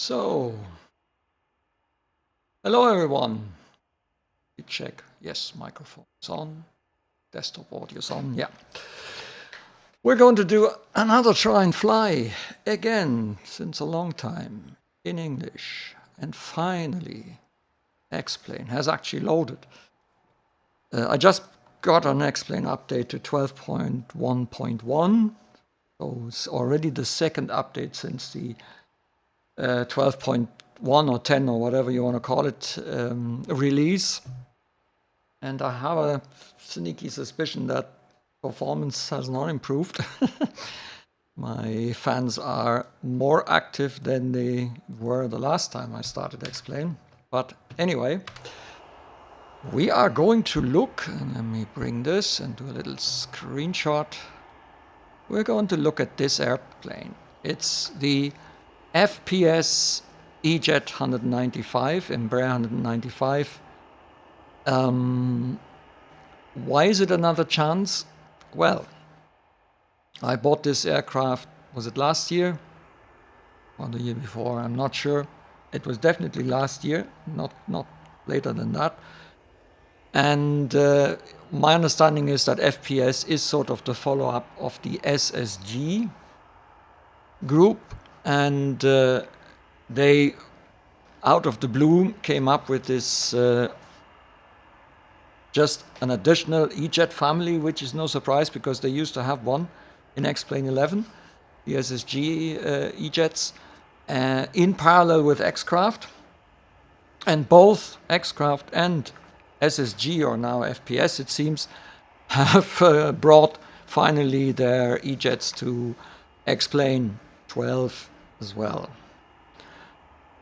So, hello everyone. We check. Yes, microphone is on. Desktop audio is on. Yeah. We're going to do another try and fly again since a long time in English. And finally, X-Plane has actually loaded. I just got an X-Plane update to 12.1.1. So it's already the second update since the 12.1 or 10 or whatever you want to call it release. And I have a sneaky suspicion that performance has not improved. My fans are more active than they were the last time I started X-Plane. But anyway, we are going to look, and let me bring this and do a little screenshot. We're going to look at this airplane. It's the FPS E-Jet 195, Embraer 195. Why is it another chance? Well, I bought this aircraft, was it last year or the year before? I'm not sure. It was definitely last year, not later than that. And my understanding is that FPS is sort of the follow-up of the SSG group, and they, out of the blue, came up with this just an additional E-Jet family, which is no surprise because they used to have one in X-Plane 11, the SSG E-Jets, in parallel with X-Craft. And both X-Craft and SSG, or now FPS, it seems, have brought finally their E-Jets to X-Plane 12 as well.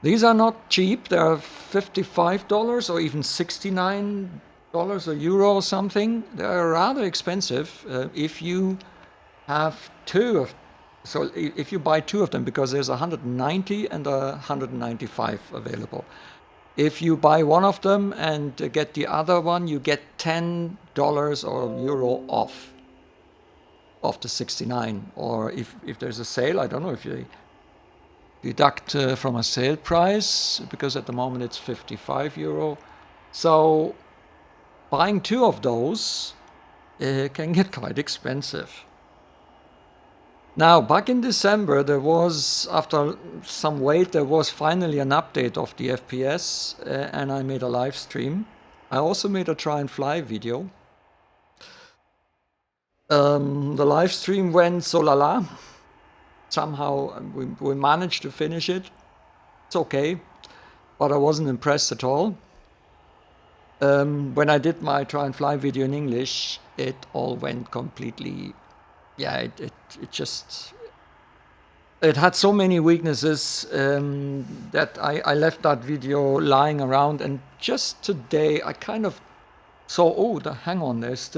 These are not cheap. They are $55 or even $69 or euro or something. They are rather expensive if you have two of. So if you buy two of them, because there's a 190 and a 195 available. If you buy one of them and get the other one, you get $10 or euro off of the 69. Or if there's a sale, I don't know if you deduct from a sale price, because at the moment it's 55 euro. So buying two of those can get quite expensive. Now, back in December, there was, after some wait, there was finally an update of the FPS, and I made a live stream. I also made a try and fly video. The live stream went so la la. Somehow we managed to finish it. It's okay, but I wasn't impressed at all. When I did my try and fly video in English, it all went completely. Yeah, it had so many weaknesses that I left that video lying around, and just today I kind of saw, hang on, there's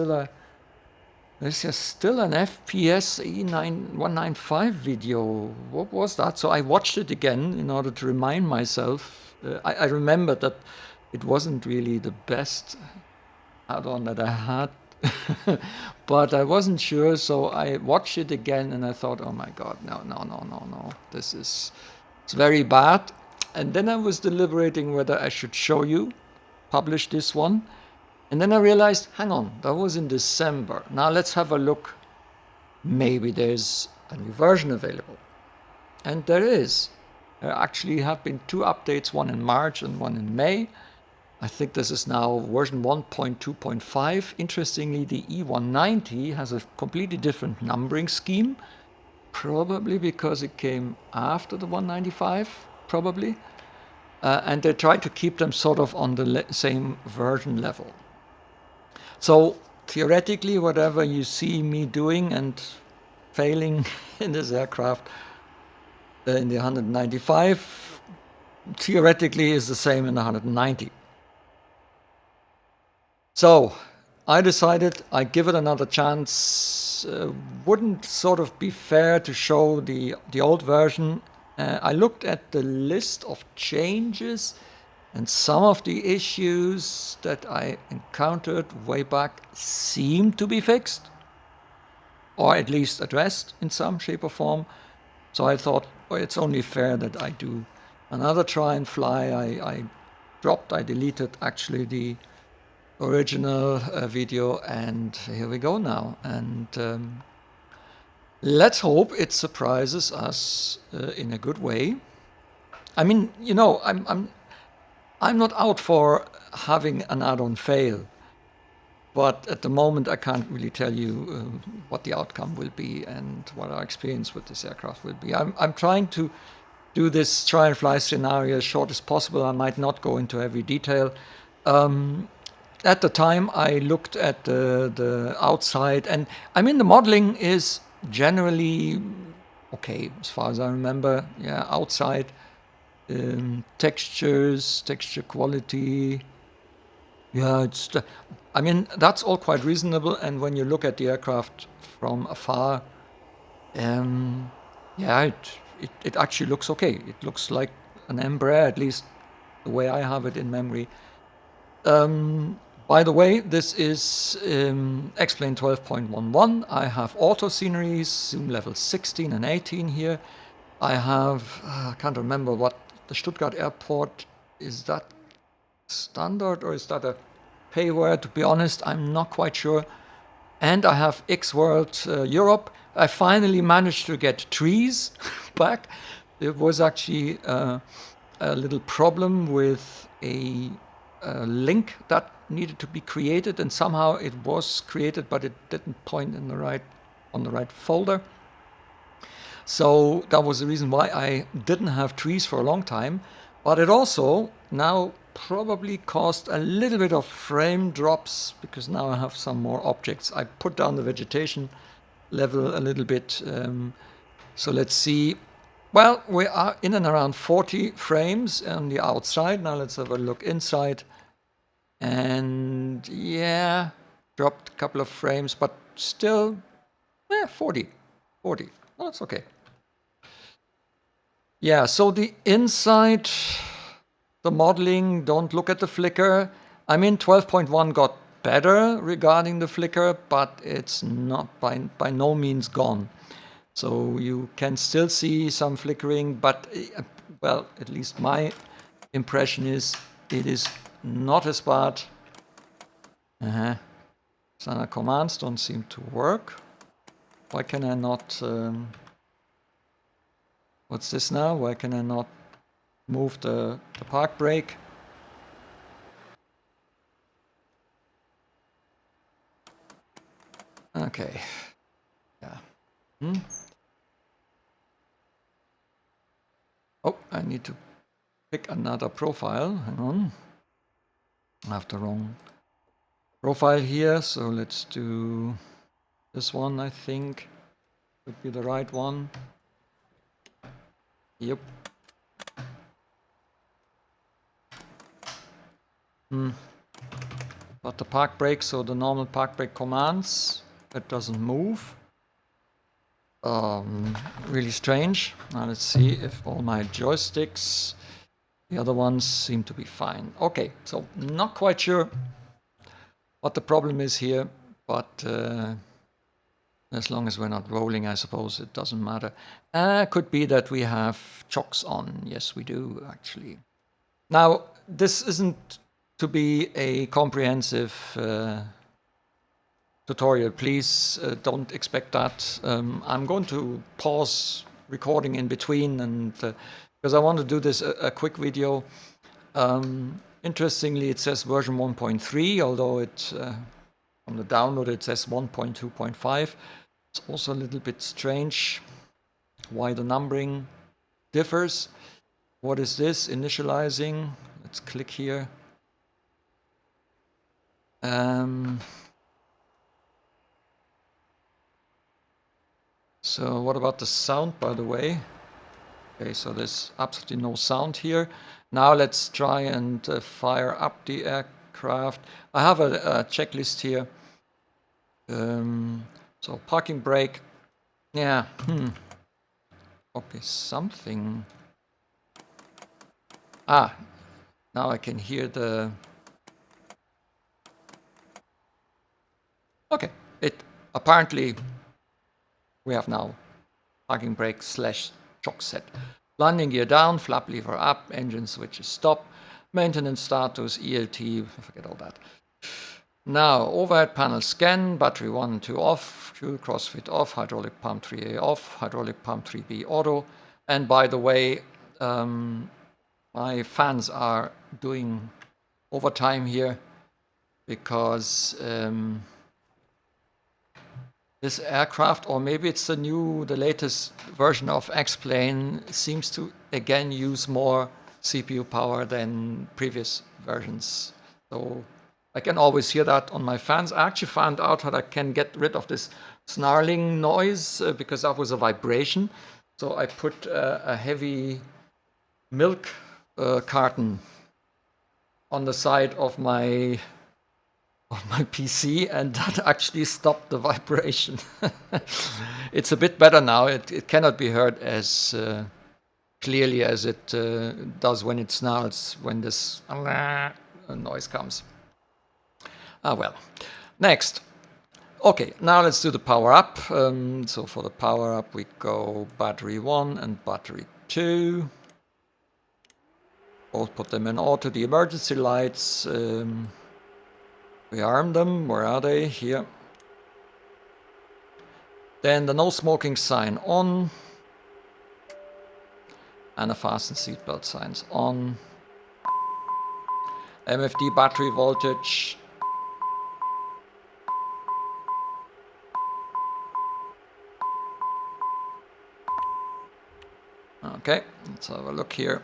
just still an FPS E-195 video. What was that? So I watched it again in order to remind myself. I remembered that it wasn't really the best add-on that I had. But I wasn't sure, so I watched it again and I thought, oh my god, no, it's very bad. And then I was deliberating whether I should publish this one. And then I realized, hang on, that was in December. Now let's have a look. Maybe there's a new version available. And there is. There actually have been two updates, one in March and one in May. I think this is now version 1.2.5. Interestingly, the E-190 has a completely different numbering scheme, probably because it came after the 195, probably. And they tried to keep them sort of on the same version level. So theoretically, whatever you see me doing and failing in this aircraft, in the 195, theoretically is the same in the 190. So I decided I'd give it another chance. Wouldn't sort of be fair to show the old version. I looked at the list of changes, and some of the issues that I encountered way back seem to be fixed, or at least addressed in some shape or form. So I thought, well, it's only fair that I do Another try and fly. I dropped, I deleted actually the original video, and here we go now. And let's hope it surprises us in a good way. I mean, you know, I'm not out for having an add-on fail, but at the moment I can't really tell you what the outcome will be and what our experience with this aircraft will be. I'm trying to do this try and fly scenario as short as possible. I might not go into every detail. At the time, I looked at the outside, and I mean, the modeling is generally okay, as far as I remember. Yeah, outside, textures, texture quality. Yeah, I mean, that's all quite reasonable. And when you look at the aircraft from afar, yeah, it actually looks okay. It looks like an Embraer, at least the way I have it in memory. By the way, this is X-Plane 12.11. I have auto sceneries, zoom level 16 and 18 here. I have, I can't remember what the Stuttgart airport, is that standard or is that a payware? To be honest, I'm not quite sure. And I have X-World Europe. I finally managed to get trees back. There was actually a little problem with a link that needed to be created, and somehow it was created, but it didn't point in the right on the right folder. So that was the reason why I didn't have trees for a long time. But it also now probably caused a little bit of frame drops, because now I have some more objects. I put down the vegetation level a little bit. So let's see. Well, we are in and around 40 frames on the outside. Now let's have a look inside. And yeah, dropped a couple of frames, but still 40. Oh, that's okay. Yeah, so the inside, the modeling, don't look at the flicker. I mean, 12.1 got better regarding the flicker, but it's not by no means gone. So you can still see some flickering, but well, at least my impression is it is not as bad. Standard commands don't seem to work. Why can I not... what's this now? Why can I not move the park brake? Okay. Yeah. Oh, I need to pick another profile. Hang on. I have the wrong profile here, so let's do this one, I think. Would be the right one. Yep. But the park brake, so the normal park brake commands, it doesn't move. Really strange. Now let's see if all my joysticks, the other ones seem to be fine. Okay, so not quite sure what the problem is here, but as long as we're not rolling, I suppose it doesn't matter. Could be that we have chocks on. Yes, we do, actually. Now, this isn't to be a comprehensive tutorial. Please don't expect that. I'm going to pause recording in between, and because I want to do this a quick video. Interestingly, it says version 1.3, although it on the download it says 1.2.5. It's also a little bit strange why the numbering differs. What is this? Initializing. Let's click here. So what about the sound, by the way? Okay, so there's absolutely no sound here. Now let's try and fire up the aircraft. I have a checklist here. So parking brake. Yeah. Okay, something. Ah, now I can hear the... Okay, it apparently we have now parking brake / shock set. Landing gear down, flap lever up, engine switches stop, maintenance status, ELT, forget all that. Now, overhead panel scan, battery 1 and 2 off, fuel crossfit off, hydraulic pump 3A off, hydraulic pump 3B auto. And by the way, my fans are doing overtime here because this aircraft, or maybe it's the latest version of X-Plane, seems to again use more CPU power than previous versions. So I can always hear that on my fans. I actually found out how I can get rid of this snarling noise because that was a vibration. So I put a heavy milk carton on the side of my PC, and that actually stopped the vibration. It's a bit better now. It cannot be heard as clearly as it does when it snarls, when this noise comes. Ah, well. Next. Okay, now let's do the power up. So for the power up, we go battery 1 and battery 2. Both put them in auto. The emergency lights, we arm them. Where are they? Here. Then the no smoking sign on. And a fasten seatbelt signs on. MFD battery voltage. Okay, let's have a look here.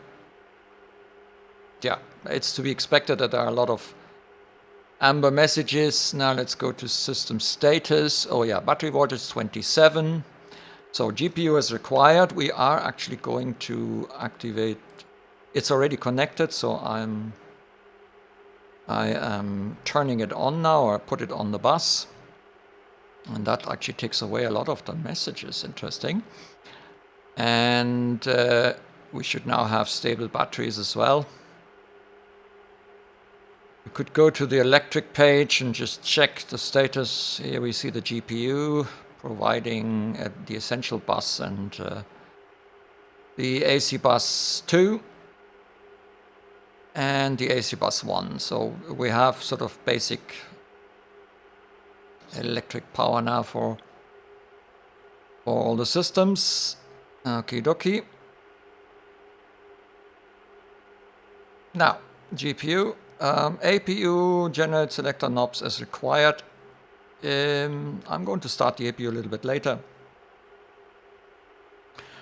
Yeah, it's to be expected that there are a lot of amber messages. Now let's go to system status. Oh yeah, battery voltage 27. So GPU is required. We are actually going to activate. It's already connected, so I am turning it on now, or put it on the bus. And that actually takes away a lot of the messages. Interesting. And we should now have stable batteries as well. We could go to the electric page and just check the status. Here we see the GPU providing the essential bus and the AC bus 2 and the AC bus 1. So we have sort of basic electric power now for all the systems. Okie dokie. Now, GPU, APU, generate selector knobs as required. I'm going to start the APU a little bit later.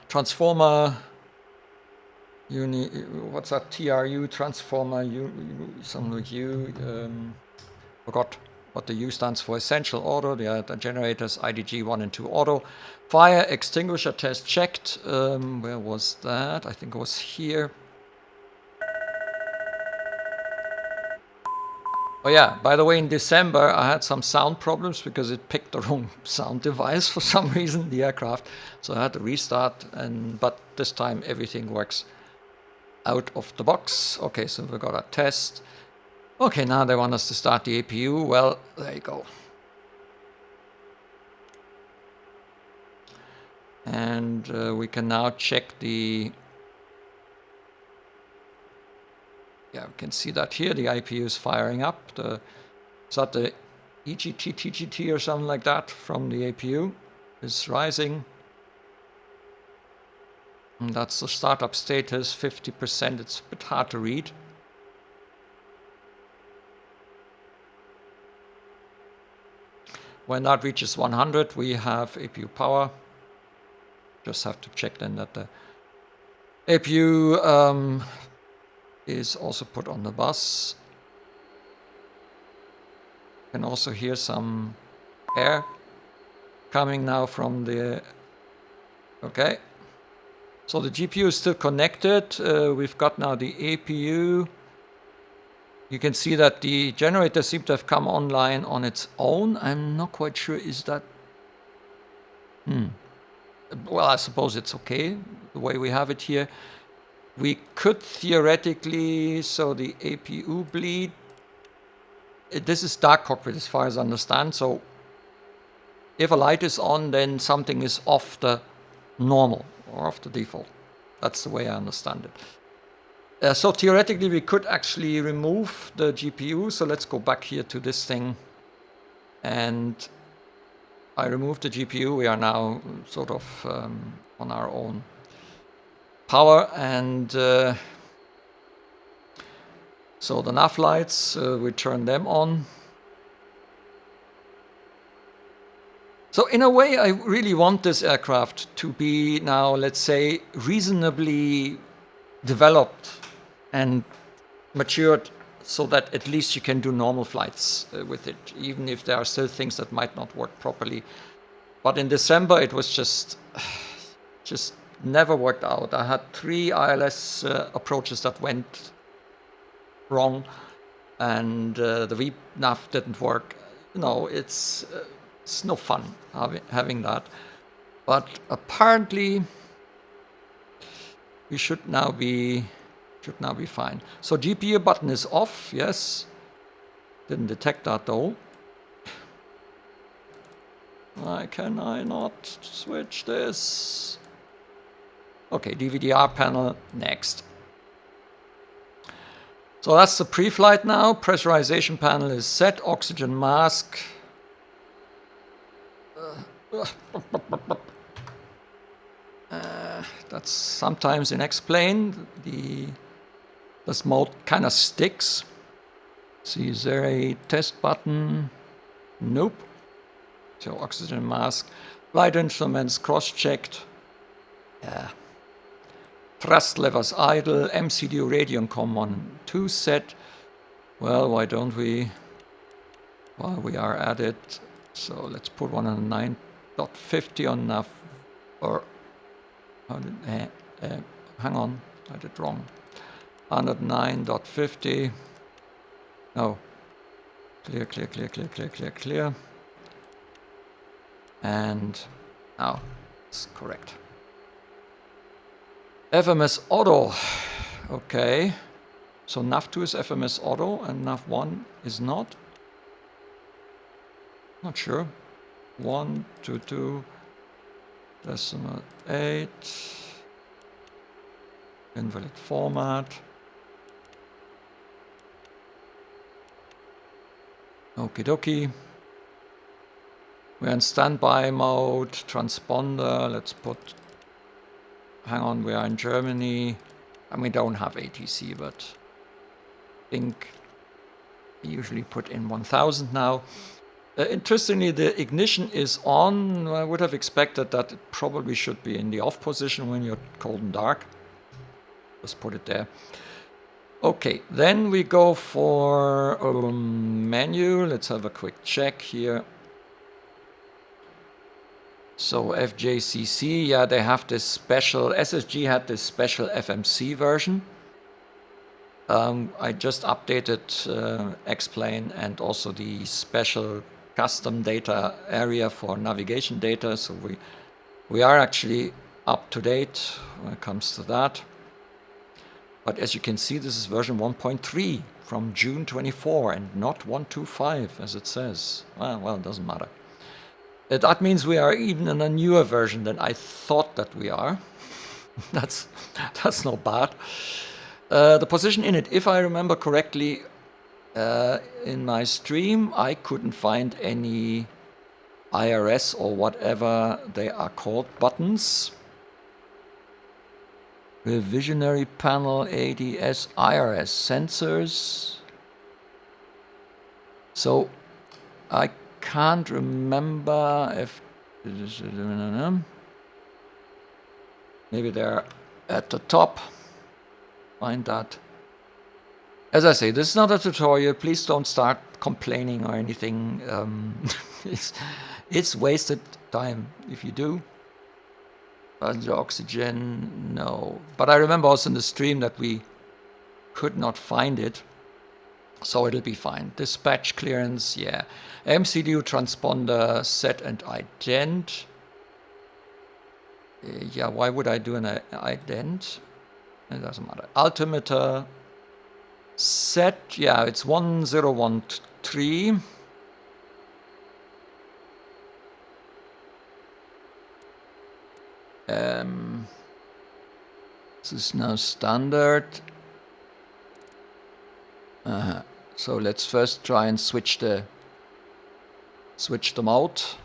Transformer, what's that? TRU, transformer, something like U, forgot what the U stands for. Essential auto, the generators, IDG 1 and 2 auto. Fire extinguisher test checked. Where was that? I think it was here. Oh yeah, by the way, in December I had some sound problems because it picked the wrong sound device for some reason, the aircraft. So I had to restart, but this time everything works out of the box. Okay, so we got a test. Okay, now they want us to start the APU. Well, there you go. And we can now check the... Yeah, we can see that here. The IPU is firing up. Is that the EGT, TGT or something like that from the APU is rising. And that's the startup status, 50%. It's a bit hard to read. When that reaches 100, we have APU power. Just have to check then that the APU is also put on the bus. You can also hear some air coming now from the... Okay. So the GPU is still connected. We've got now the APU. You can see that the generator seems to have come online on its own. I'm not quite sure, is that... Well, I suppose it's okay, the way we have it here. We could theoretically, so the APU bleed. This is dark cockpit as far as I understand. So if a light is on, then something is off the normal or off the default. That's the way I understand it. So theoretically, we could actually remove the GPU. So let's go back here to this thing. And I removed the GPU. We are now sort of on our own power. And so the nav lights, we turn them on. So in a way, I really want this aircraft to be now, let's say, reasonably developed and matured so that at least you can do normal flights with it, even if there are still things that might not work properly. But in December, it was just never worked out. I had 3 ILS approaches that went wrong, and the VNAV didn't work. You know, it's no fun having that. But apparently, we should now be fine. So GPU button is off. Yes, didn't detect that though. Why can I not switch this? Okay, DVDR panel, next. So that's the pre-flight now. Pressurization panel is set. Oxygen mask. That's sometimes unexplained. This mode kind of sticks. See, is there a test button? Nope. So oxygen mask. Flight instruments cross-checked. Thrust levers idle. MCD radio and COM 1 and 2 set. Well, why don't we? While we are at it. So let's put 109.50 on nav. Or hang on, I did wrong. 109.50. No. Clear. And now it's correct. FMS Auto. Okay. So nav2 is FMS Auto and nav1 is not. Not sure. 122.8. Invalid format. Okie dokie. We're in standby mode. Transponder. Let's put. Hang on, we are in Germany. And we don't have ATC, but I think we usually put in 1000 now. Interestingly, the ignition is on. I would have expected that it probably should be in the off position when you're cold and dark. Just put it there. Okay, then we go for menu. Let's have a quick check here. So FJCC, yeah, they have this special, SSG had this special FMC version. I just updated X-Plane and also the special custom data area for navigation data. So we are actually up to date when it comes to that. But as you can see, this is version 1.3 from June 24 and not 1.25 as it says. Well, it doesn't matter. That means we are even in a newer version than I thought that we are. That's not bad. The position in it, if I remember correctly, in my stream, I couldn't find any IRS or whatever they are called buttons. Revisionary panel, ADS, IRS sensors. So I can't remember if maybe they're at the top. Find that. As I say, this is not a tutorial. Please don't start complaining or anything. It's wasted time if you do. Passenger oxygen, no. But I remember also in the stream that we could not find it. So it'll be fine. Dispatch clearance, yeah. MCDU transponder set and ident. Yeah, why would I do an ident? It doesn't matter. Altimeter set, yeah, it's 1013. This is now standard. So let's first try and switch them out.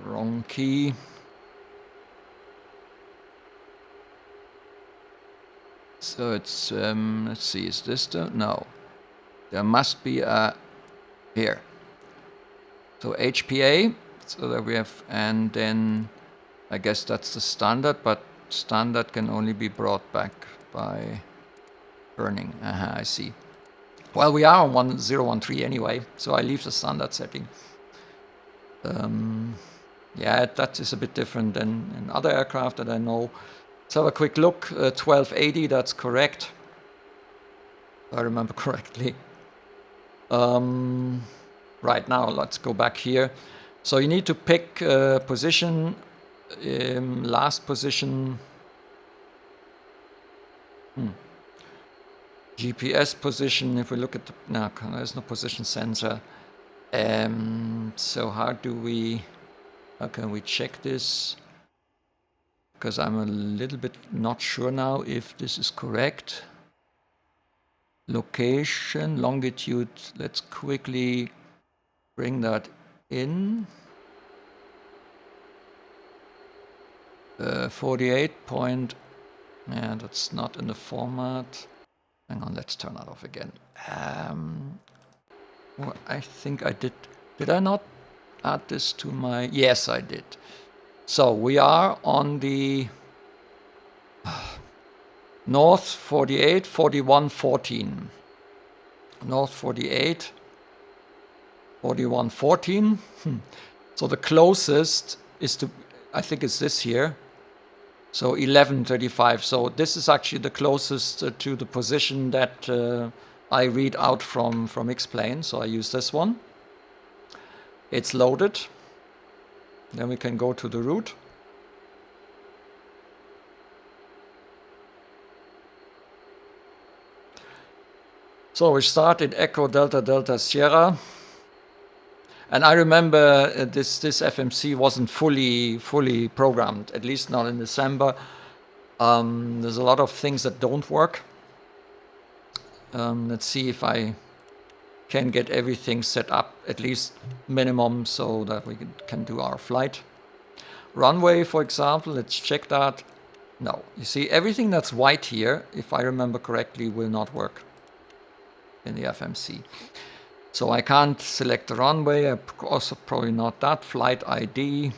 Wrong key. So it's let's see, is this the no? There must be a here. So HPA. So that we have, and then I guess that's the standard, but standard can only be brought back by burning. I see. Well, we are on 1013 anyway, so I leave the standard setting. Yeah, that is a bit different than in other aircraft that I know. Let's have a quick look. 1280, that's correct. If I remember correctly. Right now, let's go back here. So you need to pick position, last position. GPS position, if we look at the, no, there's no position sensor. So how can we check this? Because I'm a little bit not sure now if this is correct. Location, longitude, let's quickly bring that in. 48 point, yeah, that's not in the format. Hang on, let's turn that off again. Well, I think I did. Did I not add this to my? Yes, I did. So we are on the north 48, 41, 14. North 48, 41, 14. So the closest is to, I think it's this here. So 1135. So this is actually the closest to the position that I read out from X-Plane. So I use this one. It's loaded. Then we can go to the route. So we started Echo Delta Delta Sierra. And I remember this FMC wasn't fully programmed, at least not in December. There's a lot of things that don't work. Let's see if I can get everything set up, at least minimum, so that we can do our flight. Runway, for example, let's check that. No, you see, everything that's white here, if I remember correctly, will not work in the FMC. So I can't select the runway, also probably not that. Flight ID,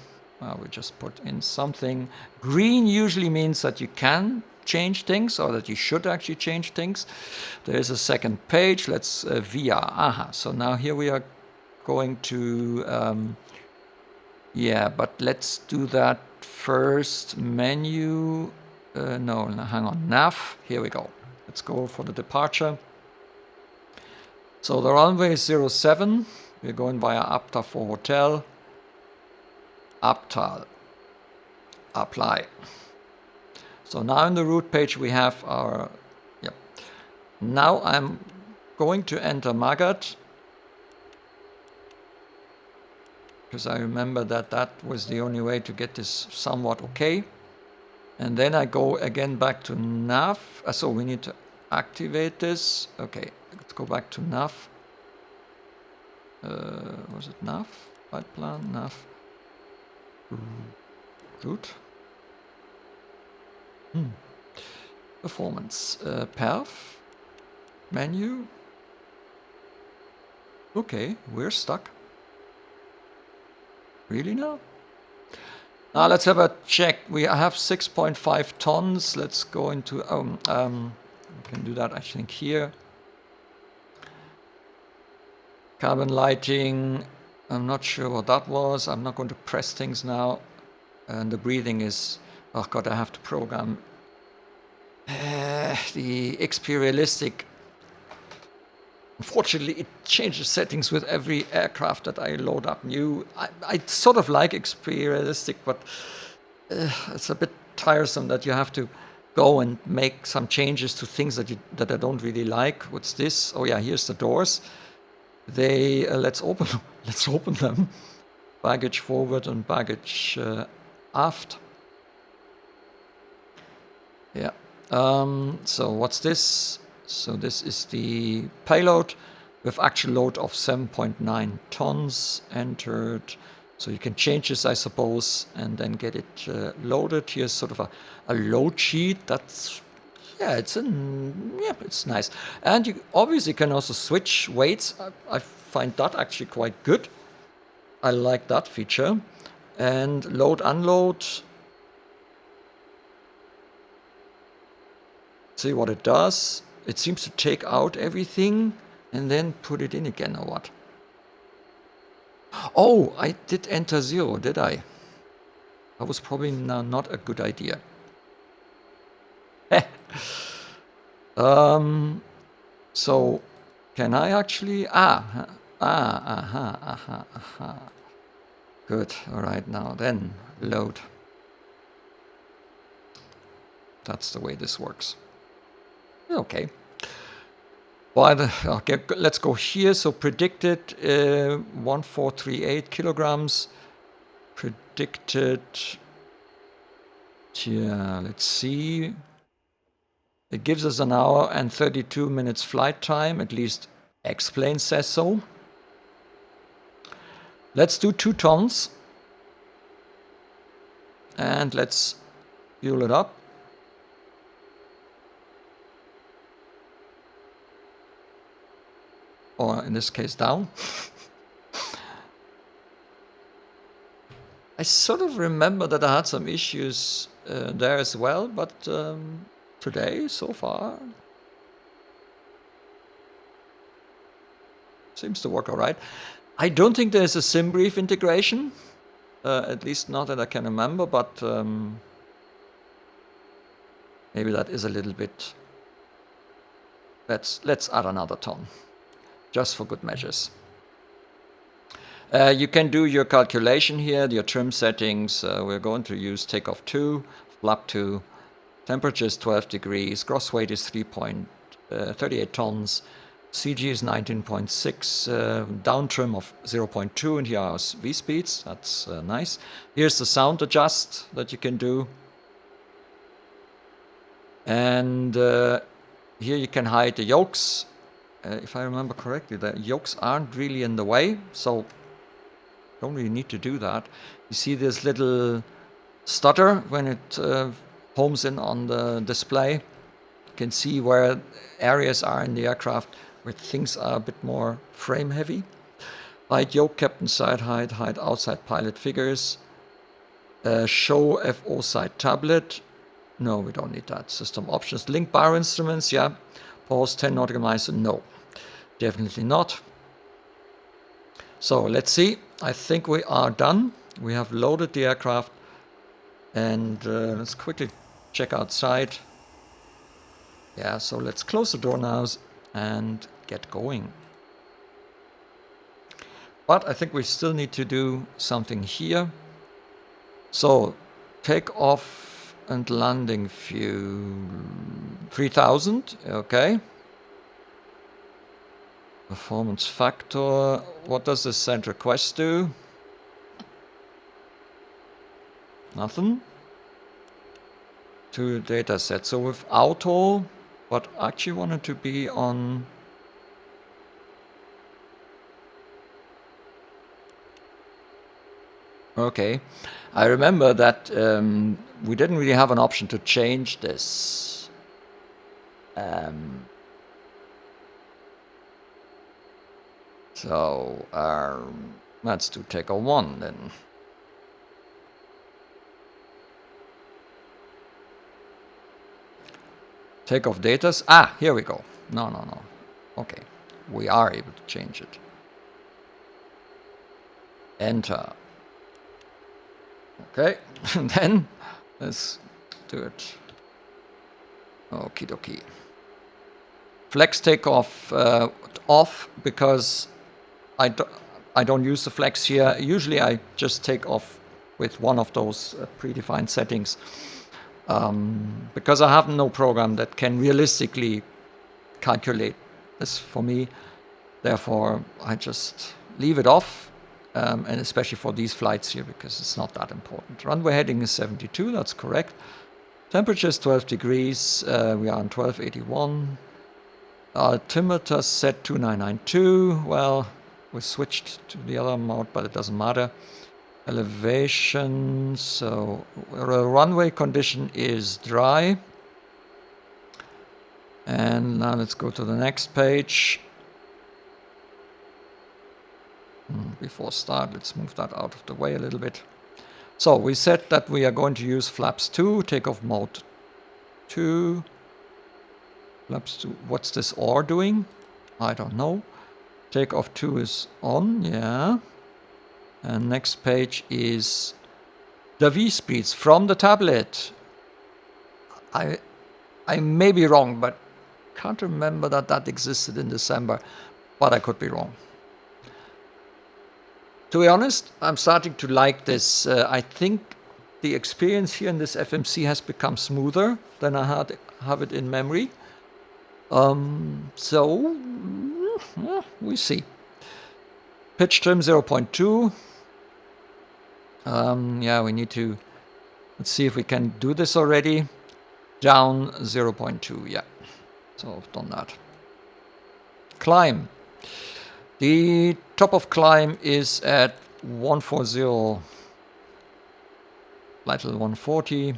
we just put in something. Green usually means that you can change things, or that you should actually change things. There is a second page, let's VR. So now here we are going to, yeah, but let's do that first. Menu, no, hang on, nav, here we go. Let's go for the departure. So the runway is 07. We're going via APTA for hotel. APTA. Apply. So now in the route page we have our, yep. Now I'm going to enter MAGAT. Because I remember that was the only way to get this somewhat okay. And then I go again back to nav. So we need to activate this. Okay. Let's go back to nav. Was it nav? Flight plan, nav. Route. Performance. Perf. Menu. Okay, we're stuck. Really now? Now let's have a check. We have 6.5 tons. Let's go into, we can do that I think here. Cabin lighting, I'm not sure what that was. I'm not going to press things now. And the breathing is, oh God, I have to program the XP Realistic. Unfortunately, it changes settings with every aircraft that I load up new. I sort of like XP Realistic, but it's a bit tiresome that you have to go and make some changes to things that I don't really like. What's this? Oh yeah, here's the doors. They let's open them. baggage forward and baggage aft. Yeah. So what's this? So this is the payload with actual load of 7.9 tons entered. So you can change this, I suppose, and then get it loaded. Here's sort of a load sheet. That's, yeah, it's nice. And you obviously can also switch weights. I find that actually quite good. I like that feature. And load, unload. See what it does. It seems to take out everything and then put it in again, or what? Oh, I did enter 0, did I? That was probably not a good idea. So, can I actually... Good, alright, now then, load. That's the way this works. Okay. Okay, let's go here. So predicted 1438 kilograms. Predicted, yeah, let's see. It gives us an hour and 32 minutes flight time, at least X-Plane says so. Let's do 2 tons. And let's fuel it up. Or in this case, down. I sort of remember that I had some issues there as well, but today, so far, seems to work all right. I don't think there's a SimBrief integration, at least not that I can remember, but maybe that is a little bit... Let's add another ton, just for good measures. You can do your calculation here, your trim settings. We're going to use takeoff 2, flap 2, temperature is 12 degrees, gross weight is 3.38 tons, CG is 19.6, down trim of 0.2, and here are V speeds. That's nice. Here's the sound adjust that you can do. And here you can hide the yokes. If I remember correctly, the yokes aren't really in the way, so don't really need to do that. You see this little stutter when it homes in on the display. You can see where areas are in the aircraft where things are a bit more frame heavy. Hide yoke, captain side height, hide outside pilot figures. Show FO side tablet. No, we don't need that. System options. Link bar instruments, yeah. Pause 10 nautical miles, no. Definitely not. So let's see. I think we are done. We have loaded the aircraft. And let's quickly check outside. Yeah, so let's close the door now and get going. But I think we still need to do something here. So takeoff and landing fuel 3000, okay. Performance factor, what does the send request do? Nothing. To data set. So with auto, but actually wanted to be on okay. I remember that we didn't really have an option to change this. So let's do takeoff 1 then. Takeoff datas. Ah, here we go. No. Okay, we are able to change it. Enter. Okay, and then let's do it. Okie dokie. Flex takeoff off because I don't use the flex here. Usually I just take off with one of those predefined settings because I have no program that can realistically calculate this for me. Therefore, I just leave it off and especially for these flights here, because it's not that important. Runway heading is 72, that's correct. Temperature is 12 degrees, we are on 1281. Altimeter set 2992, well, we switched to the other mode, but it doesn't matter. Elevation, so runway condition is dry. And now let's go to the next page. Before start, let's move that out of the way a little bit. So we said that we are going to use flaps 2, takeoff mode 2. Flaps 2, what's this OR doing? I don't know. Takeoff 2 is on, yeah. And next page is the V-speeds from the tablet. I may be wrong, but can't remember that existed in December, but I could be wrong. To be honest, I'm starting to like this. I think the experience here in this FMC has become smoother than I have it in memory. So, we see. Pitch trim 0.2. Yeah, we need to, let's see if we can do this already. Down 0.2, yeah. So I've done that. Climb. The top of climb is at 140, flight level 140.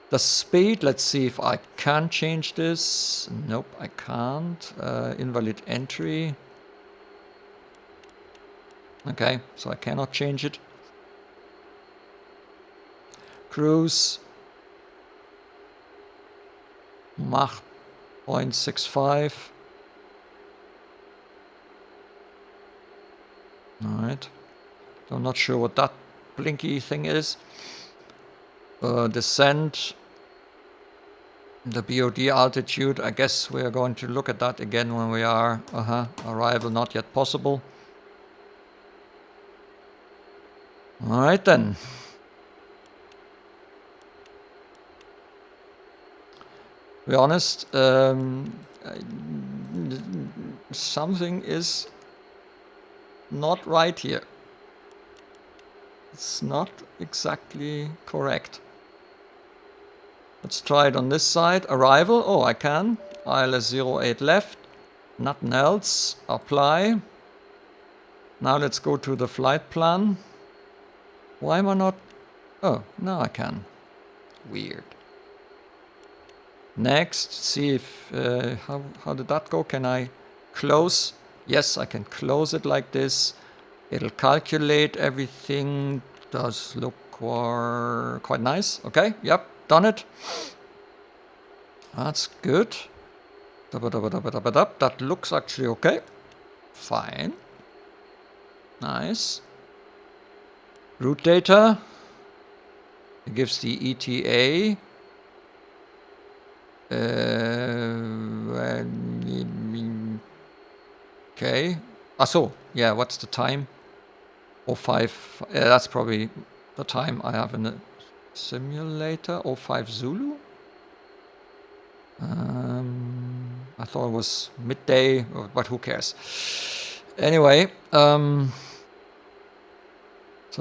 The speed, let's see if I can change this. Nope, I can't. Invalid entry. Okay, so I cannot change it. Cruise. Mach 0.65. Alright. So I'm not sure what that blinky thing is. Descent. The BOD altitude. I guess we are going to look at that again when we are. Arrival not yet possible. Alright then. To be honest, something is not right here. It's not exactly correct. Let's try it on this side. Arrival. Oh, I can. ILS 08 left. Nothing else. Apply. Now let's go to the flight plan. Why am I not? Oh, now I can. Weird. Next, see if how did that go? Can I close? Yes, I can close it like this. It'll calculate everything. Does look quite nice. Okay, yep, done it. That's good. That looks actually okay. Fine. Nice. Route data. It gives the ETA. Okay. So yeah, what's the time? 05. That's probably the time I have in the simulator. 05 Zulu. I thought it was midday, but who cares? Anyway, so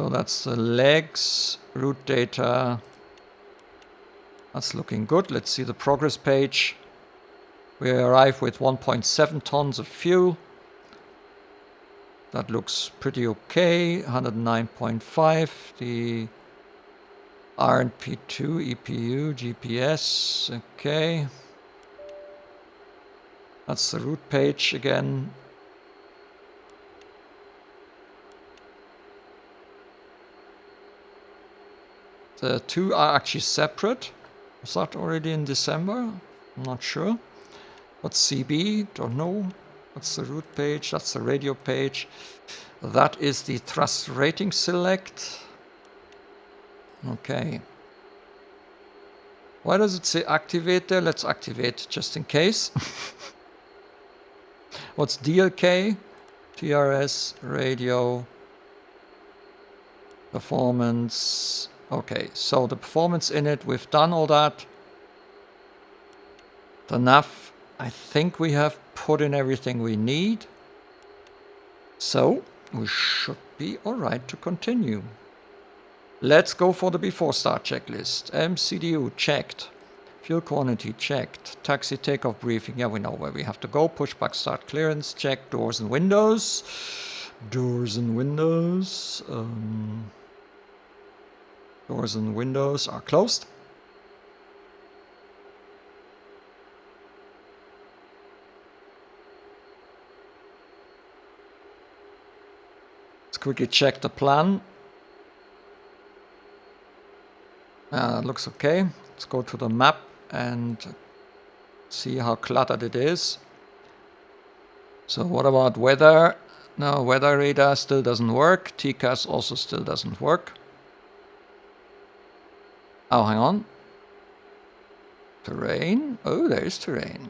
that's the legs, route data. That's looking good. Let's see the progress page. We arrive with 1.7 tons of fuel. That looks pretty okay. 109.5. The RNP2, EPU, GPS. Okay. That's the route page again. The two are actually separate. Was that already in December? I'm not sure. What's CB? Don't know. What's the route page? That's the radio page. That is the thrust rating select. Okay. Why does it say activate there? Let's activate just in case. What's DLK? TRS, radio, performance. Okay, so the performance in it, we've done all that. The nav, I think we have put in everything we need. So we should be alright to continue. Let's go for the before start checklist. MCDU checked. Fuel quantity checked. Taxi takeoff briefing. Yeah, we know where we have to go. Pushback start clearance check. Doors and windows. Doors and windows. Doors and windows are closed. Let's quickly check the plan. Looks okay. Let's go to the map and see how cluttered it is. So what about weather? No, weather radar still doesn't work. TCAS also still doesn't work. Oh, hang on. Terrain? Oh, there is terrain.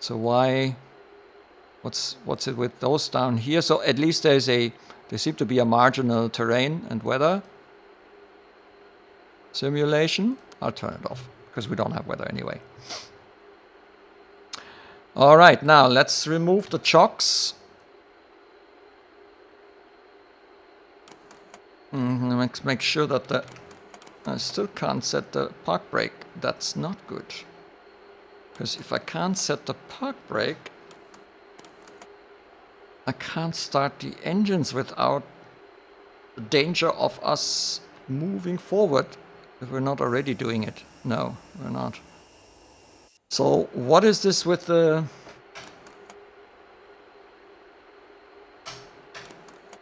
So why? What's it with those down here? So at least there seem to be a marginal terrain and weather simulation. I'll turn it off because we don't have weather anyway. All right, now let's remove the chocks. Let's make sure that I still can't set the park brake. That's not good. Because if I can't set the park brake, I can't start the engines without the danger of us moving forward if we're not already doing it. No, we're not. So what is this with the...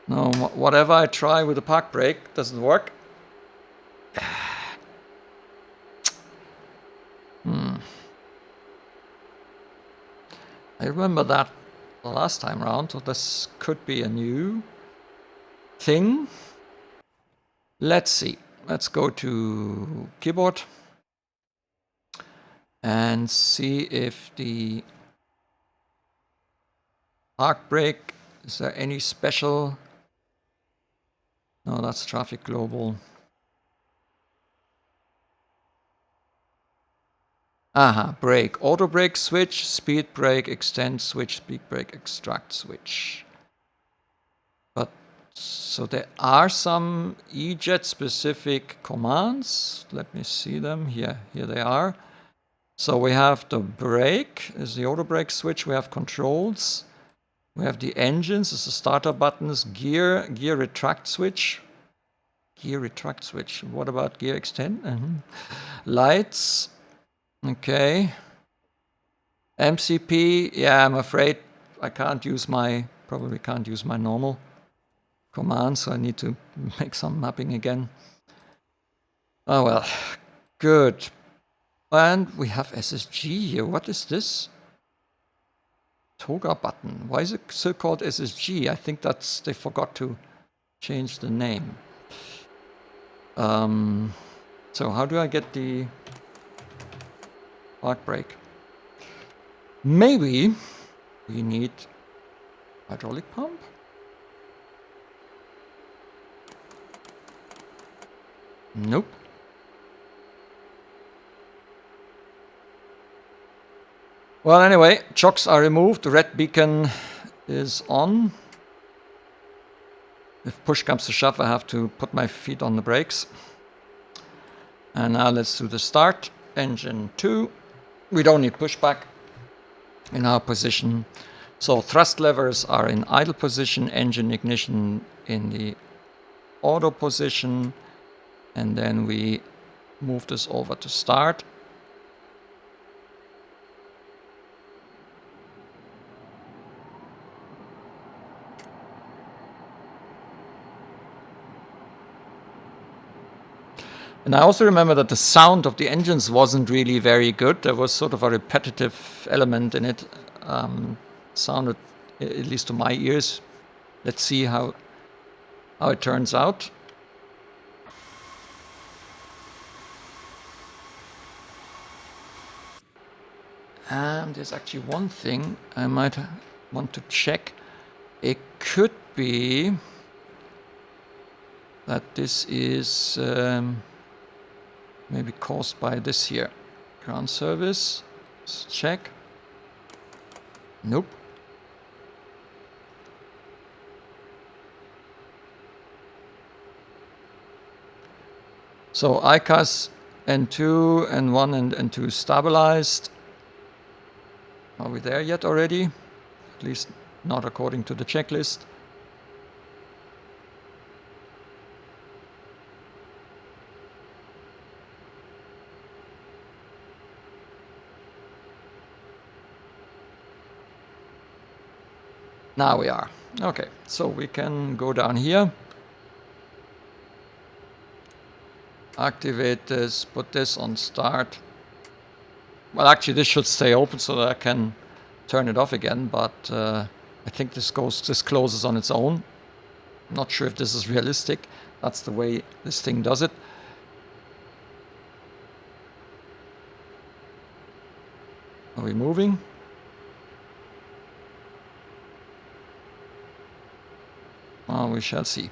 No, whatever I try with the park brake doesn't work. I remember that the last time round, so this could be a new thing. Let's see. Let's go to keyboard and see if the park brake, is there any special? No, that's traffic global. Aha, brake, auto brake switch, speed brake, extend switch, speed brake, extract switch. But so there are some E-Jet specific commands. Let me see them here. Here they are. So we have the brake, is the auto brake switch. We have controls. We have the engines, is the starter buttons, gear retract switch. Gear retract switch. What about gear extend? Lights. Okay. MCP, yeah, I'm afraid I probably can't use my normal command, so I need to make some mapping again. Oh well, good. And we have SSG here. What is this? Toga button. Why is it so called SSG? I think they forgot to change the name. So how do I get the park brake? Maybe we need hydraulic pump? Nope. Well, anyway, chocks are removed. The red beacon is on. If push comes to shove, I have to put my feet on the brakes. And now let's do the start. Engine 2. We don't need pushback in our position. So thrust levers are in idle position, engine ignition in the auto position. And then we move this over to start. And I also remember that the sound of the engines wasn't really very good. There was sort of a repetitive element in it. Sounded, at least to my ears. Let's see how it turns out. And there's actually one thing I might want to check. It could be that this is maybe caused by this here. Ground service. Let's check. Nope. So ICAS N2, N1 and N2 stabilized. Are we there yet already? At least not according to the checklist. Now we are. Okay, so we can go down here. Activate this, put this on start. Well, actually this should stay open so that I can turn it off again, but I think this closes on its own. I'm not sure if this is realistic. That's the way this thing does it. Are we moving? Oh, we shall see.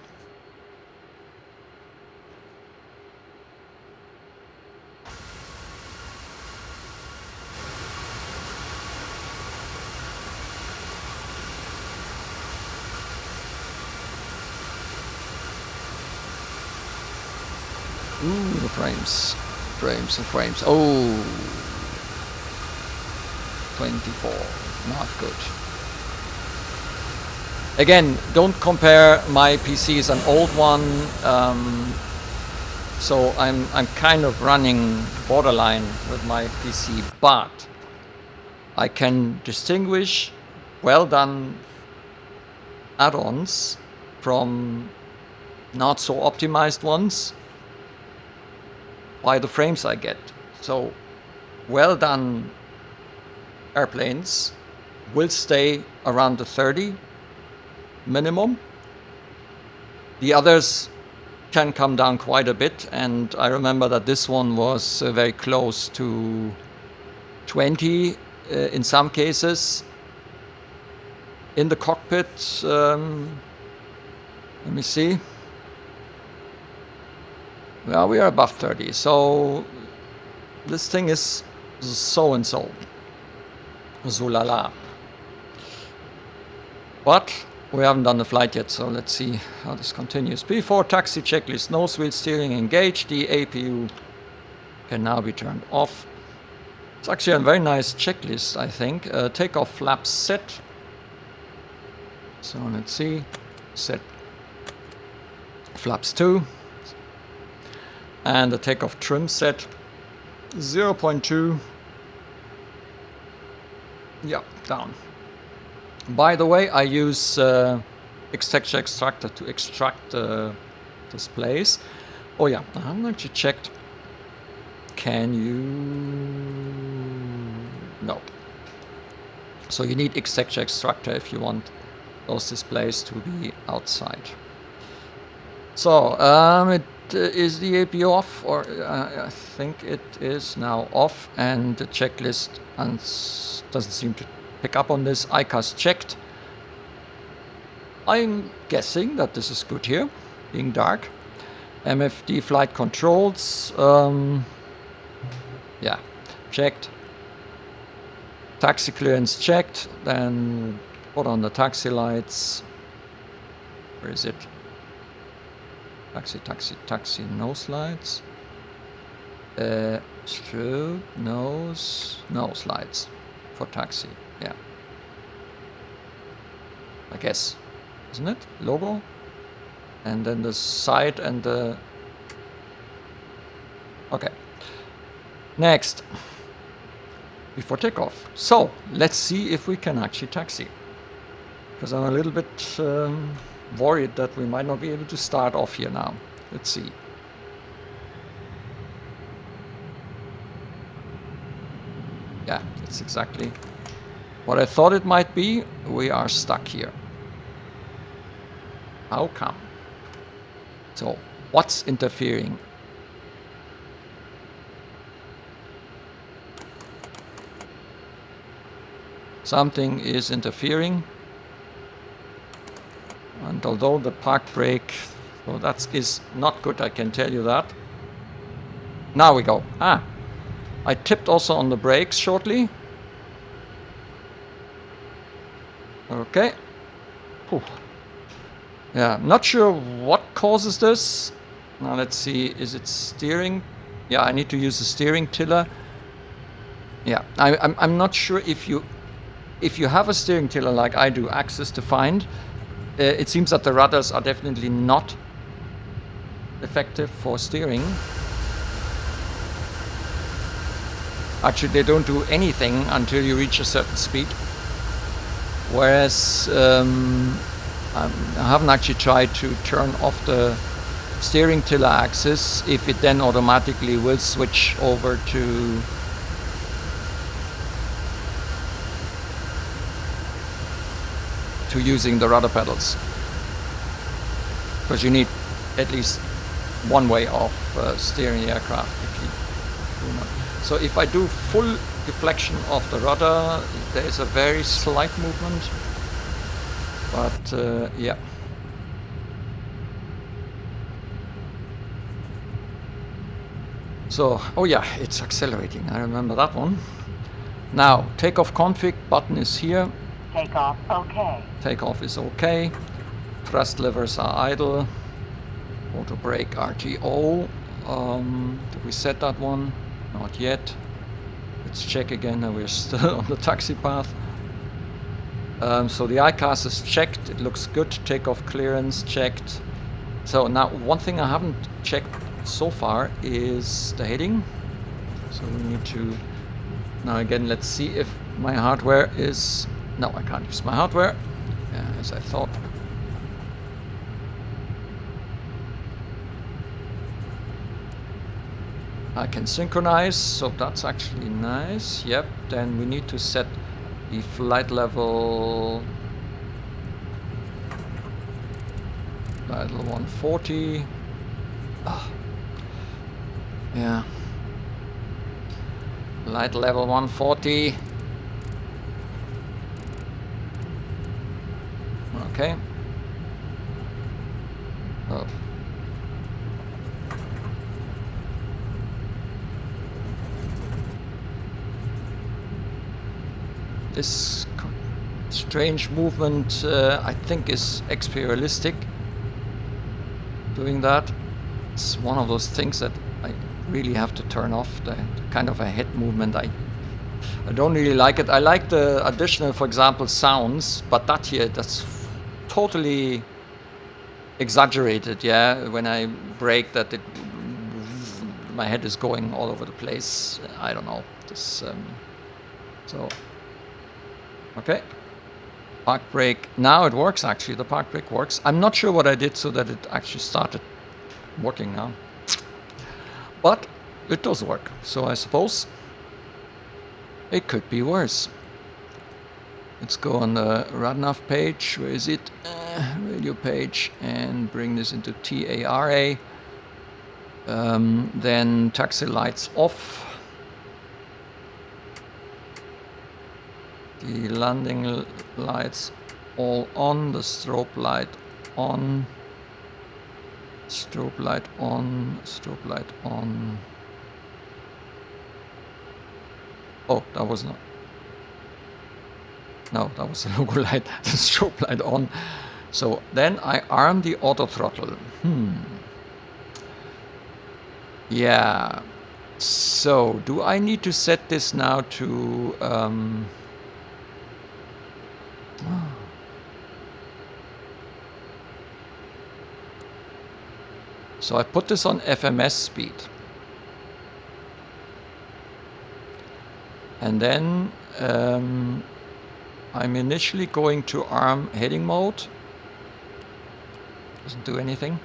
Ooh, the frames. Frames and frames. Oh, 24. Not good. Again, don't compare. My PC is an old one, so I'm kind of running borderline with my PC, but I can distinguish well done add-ons from not so optimized ones by the frames I get. So well done airplanes will stay around the 30 minimum. The others can come down quite a bit, and I remember that this one was very close to 20 in some cases. In the cockpit, let me see. Well, we are above 30, so this thing is so and so. Zulala. But we haven't done the flight yet, so let's see how this continues. P4 taxi checklist, nose wheel steering engaged. The APU can now be turned off. It's actually a very nice checklist, I think. Takeoff flaps set. So let's see. Set flaps 2. And the takeoff trim set 0.2. Yeah, down. By the way, I use texture extractor to extract displays. Oh yeah, I haven't actually checked. Can you? No. So you need texture extractor if you want those displays to be outside. So is the APU off, or I think it is now off, and the checklist doesn't seem to pick up on this. ICAS checked. I'm guessing that this is good here, being dark. MFD flight controls, yeah, checked. Taxi clearance checked. Then put on the taxi lights. Where is it? Taxi nose lights. Strobe, nose lights for taxi. Yeah, I guess, isn't it? Logo, and then the side and the. Okay. Next, before takeoff. So let's see if we can actually taxi, because I'm a little bit worried that we might not be able to start off here now. Let's see. Yeah, it's exactly what I thought it might be. We are stuck here. How come? So, what's interfering? Something is interfering. And although the park brake, so that is not good, I can tell you that. Now we go. Ah, I tipped also on the brakes shortly. Okay. Whew. Yeah, I'm not sure what causes this. Now let's see, is it steering? Yeah, I need to use the steering tiller. Yeah, I'm not sure if you have a steering tiller like I do, axis defined. It seems that the rudders are definitely not effective for steering. Actually, they don't do anything until you reach a certain speed. Whereas I haven't actually tried to turn off the steering tiller axis if it then automatically will switch over to using the rudder pedals, because you need at least one way of steering the aircraft if you do not. So if I do full deflection of the rudder, there is a very slight movement, but yeah. So, oh yeah, it's accelerating, I remember that one. Now, takeoff config button is here. Takeoff okay. Takeoff is okay. Thrust levers are idle. Auto brake RTO. Did we set that one? Not yet. Let's check again that we're still on the taxi path. So the ICAS is checked. It looks good. Takeoff clearance checked. So now one thing I haven't checked so far is the heading. So we need to... Now again, let's see if my hardware is... No, I can't use my hardware, as I thought. I can synchronize, so that's actually nice. Yep, then we need to set the flight level 140. Oh. Yeah. Flight level 140. Okay. Oh. This strange movement, I think, is XP realistic. Doing that, it's one of those things that I really have to turn off. The kind of a head movement, I don't really like it. I like the additional, for example, sounds, but that here, that's totally exaggerated. Yeah, when I brake, that my head is going all over the place. I don't know. This so. Okay, park brake. Now it works actually, the park brake works. I'm not sure what I did so that it actually started working now. But it does work, so I suppose it could be worse. Let's go on the RadNav page. Where is it? Radio page, and bring this into TARA. Then taxi lights off. The landing lights all on, the strobe light on, strobe light on, strobe light on. Oh, that was not. No, that was the logo light, the strobe light on. So then I arm the auto throttle. Yeah. So do I need to set this now to... So I put this on FMS speed. And then I'm initially going to arm heading mode. Doesn't do anything.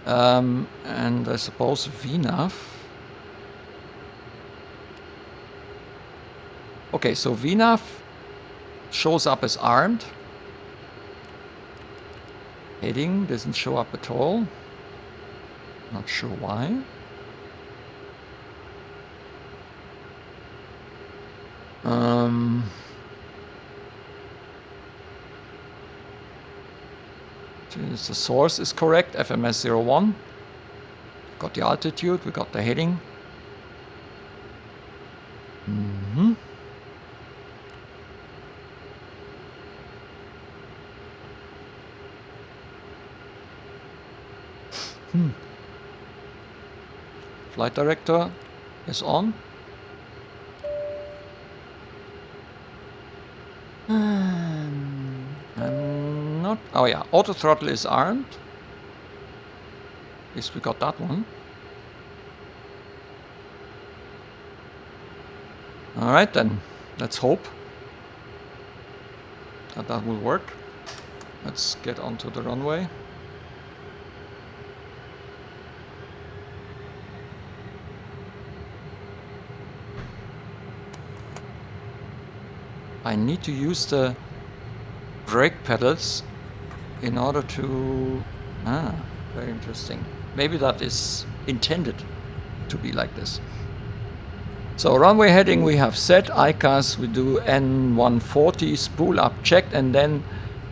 And I suppose VNAV. Okay, so VNAV shows up as armed. Heading doesn't show up at all. Not sure why. The source is correct, FMS 01. Got the altitude, we got the heading. Flight director is on. I'm not... Oh yeah, auto throttle is armed. At least we got that one. Alright then, let's hope that that will work. Let's get onto the runway. I need to use the brake pedals in order to... Ah, very interesting. Maybe that is intended to be like this. So runway heading we have set, ICAS we do N140, spool up checked, and then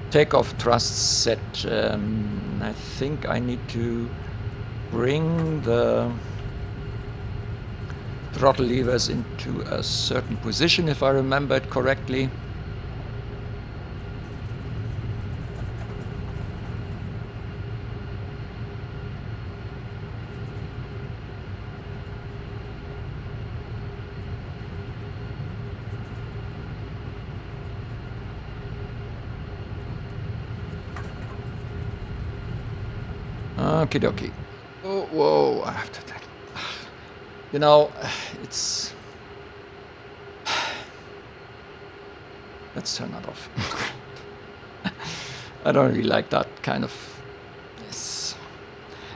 takeoff thrust set. I think I need to bring the throttle levers into a certain position if I remember it correctly. Okie dokie. Oh, whoa, I have to... You know, it's... Let's turn that off. I don't really like that kind of...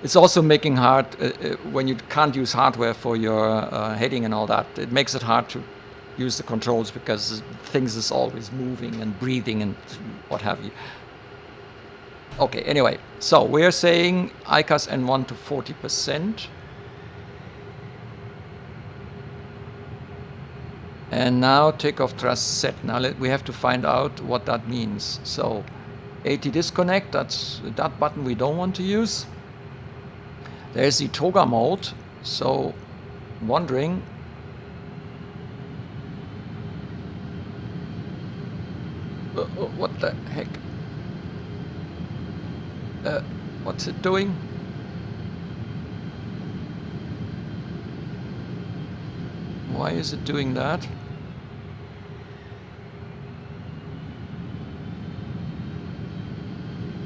It's also making hard when you can't use hardware for your heading and all that. It makes it hard to use the controls because things is always moving and breathing and what have you. Okay, anyway, so we're saying ICAS N1 to 40%. And now takeoff thrust set. Now we have to find out what that means. So AT disconnect, that's that button we don't want to use. There's the toga mode. So I'm wondering. What the heck? What's it doing? Why is it doing that?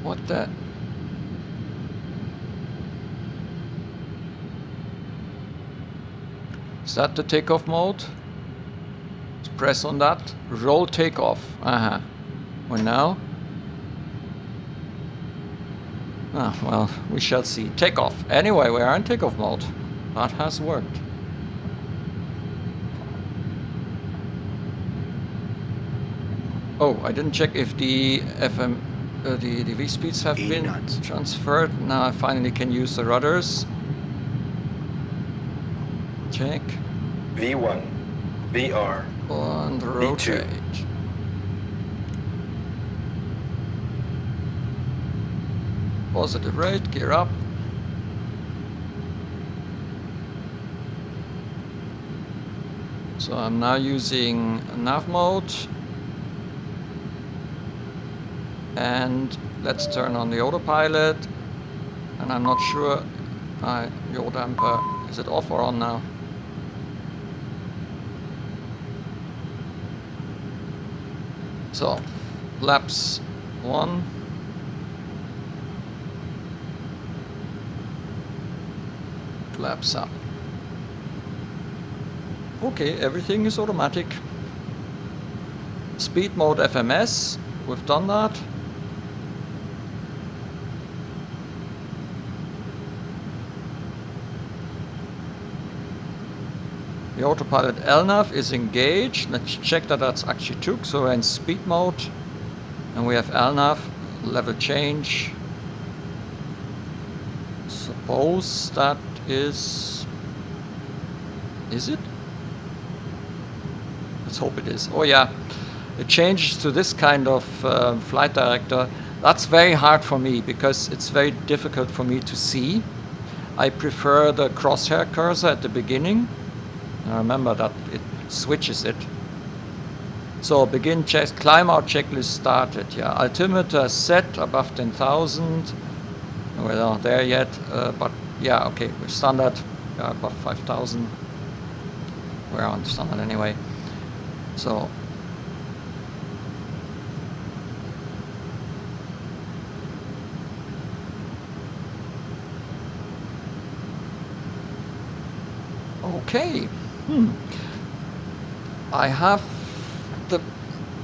What the? Is that the takeoff mode? Let's press on that. Roll takeoff. Well now? Ah, well, we shall see. Takeoff. Anyway, we are in takeoff mode. That has worked. Oh, I didn't check if the FM, the V speeds have been transferred. Now I finally can use the rudders. Check. V1, VR, and rotate. V2. Positive rate, gear up. So I'm now using nav mode. And let's turn on the autopilot. And I'm not sure, yaw damper, is it off or on now? So, flaps 1. Flaps up. Okay, everything is automatic. Speed mode FMS, we've done that. The autopilot LNAV is engaged. Let's check that that's actually took. So we're in speed mode. And we have LNAV, level change. Suppose that is it? Let's hope it is. Oh yeah, it changes to this kind of flight director. That's very hard for me because it's very difficult for me to see. I prefer the crosshair cursor at the beginning. Now remember that it switches it. So begin check, climb out checklist started. Yeah, altimeter set above 10,000. We're not there yet, but yeah, okay, standard above 5,000. We're on standard anyway. So okay. I have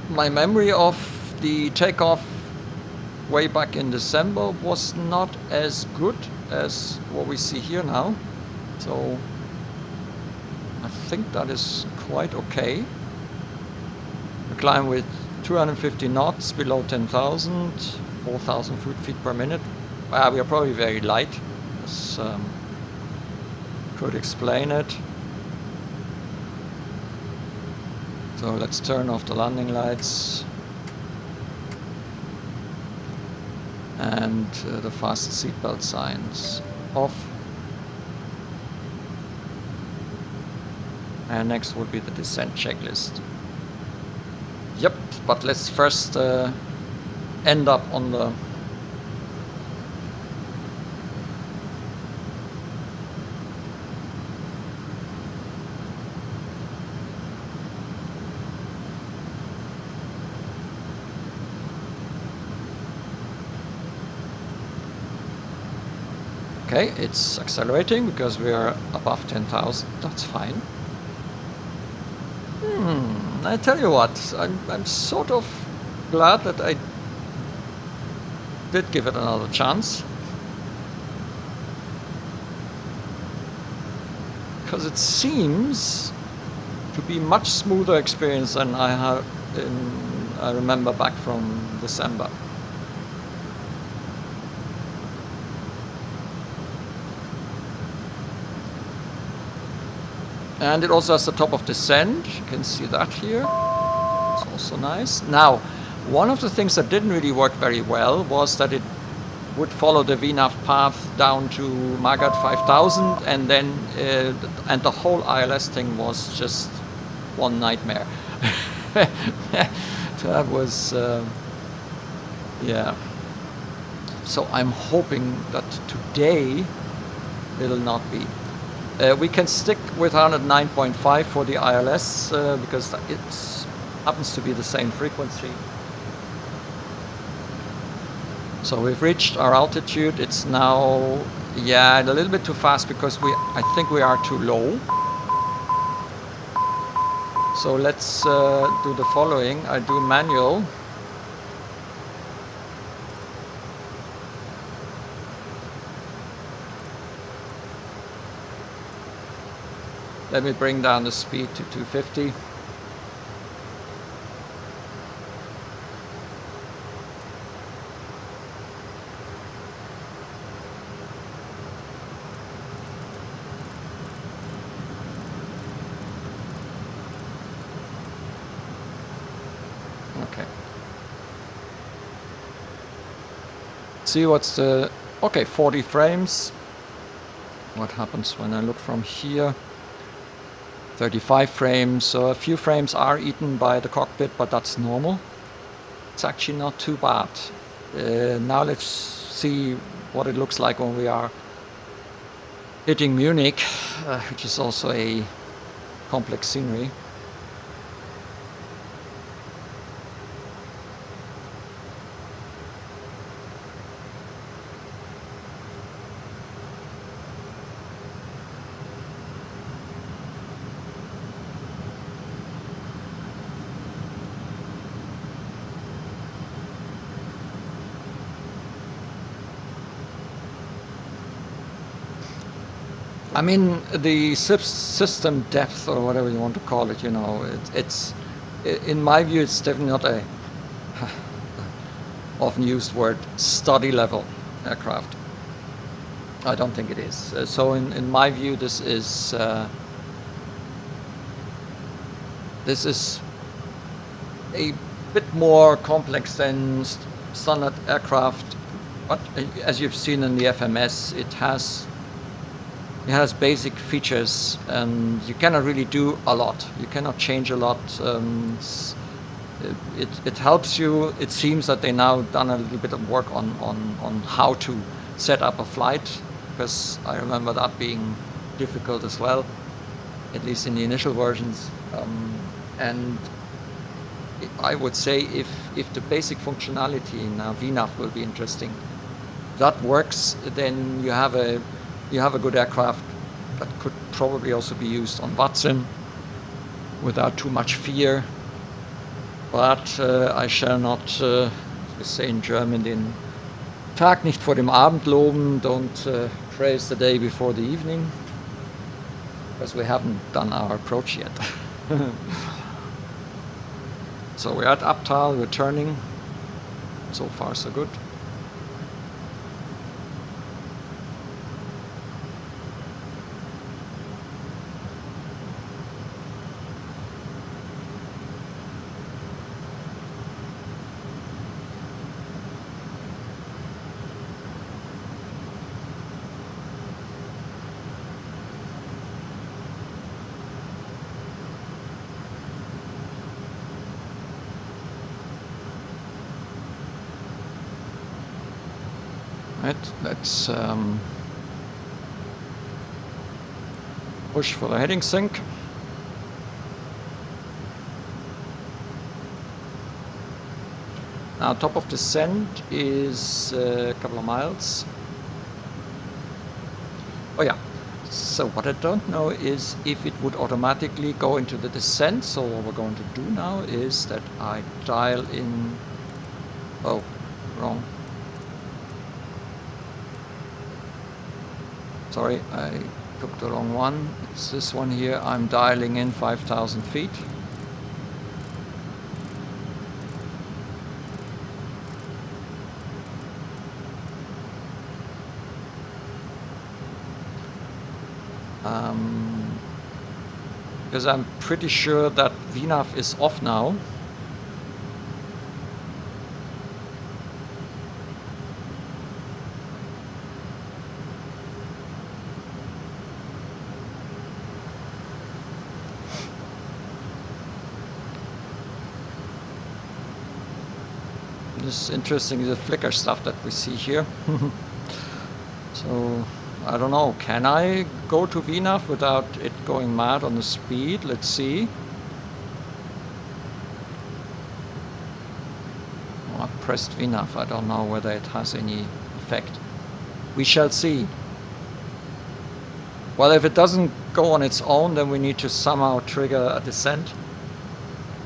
my memory of the takeoff way back in December was not as good as what we see here now. So I think that is quite okay. We climb with 250 knots below 10,000, 4,000 feet per minute. We are probably very light. This could explain it. So let's turn off the landing lights. And the fasten seatbelt signs off. And next would be the descent checklist. Yep, but let's first end up on the okay, it's accelerating because we are above 10,000. That's fine. I tell you what, I'm sort of glad that I did give it another chance. Because it seems to be much smoother experience than I remember back from December. And it also has the top of descent. You can see that here. It's also nice. Now, one of the things that didn't really work very well was that it would follow the VNAV path down to MAGAT 5000, and then and the whole ILS thing was just one nightmare. That was yeah. So I'm hoping that today it'll not be. We can stick with 109.5 for the ILS because it happens to be the same frequency. So we've reached our altitude. It's now, yeah, a little bit too fast because I think we are too low. So let's do the following. I do manual. Let me bring down the speed to 250. Okay. See what's the... Okay, 40 frames. What happens when I look from here? 35 frames, so a few frames are eaten by the cockpit, but that's normal. It's actually not too bad. Now let's see what it looks like when we are hitting Munich, which is also a complex scenery. I mean, the system depth, or whatever you want to call it, you know, it's in my view, it's definitely not a often used word, study level aircraft. I don't think it is. So in my view, this is a bit more complex than standard aircraft, but as you've seen in the FMS, it has basic features, and you cannot really do a lot. You cannot change a lot. It helps you. It seems that they now done a little bit of work on how to set up a flight, because I remember that being difficult as well, at least in the initial versions. And I would say if the basic functionality in VNAV will be interesting, that works, then you have a good aircraft that could probably also be used on VATSIM without too much fear. But I shall not, we say in German, den Tag nicht vor dem Abend loben, don't praise the day before the evening, because we haven't done our approach yet. So we're at Abtal, we're turning. So far so good. Right, let's push for the heading sync. Now top of descent is a couple of miles. Oh yeah, so what I don't know is if it would automatically go into the descent. So what we're going to do now is that I dial in, oh, wrong. Sorry, I took the wrong one. It's this one here. I'm dialing in 5,000 feet. Because I'm pretty sure that VNAV is off now. This is interesting, the flicker stuff that we see here. So I don't know, can I go to VNAV without it going mad on the speed? Let's see. Oh, I've pressed VNAV, I don't know whether it has any effect. We shall see. Well, if it doesn't go on its own, then we need to somehow trigger a descent.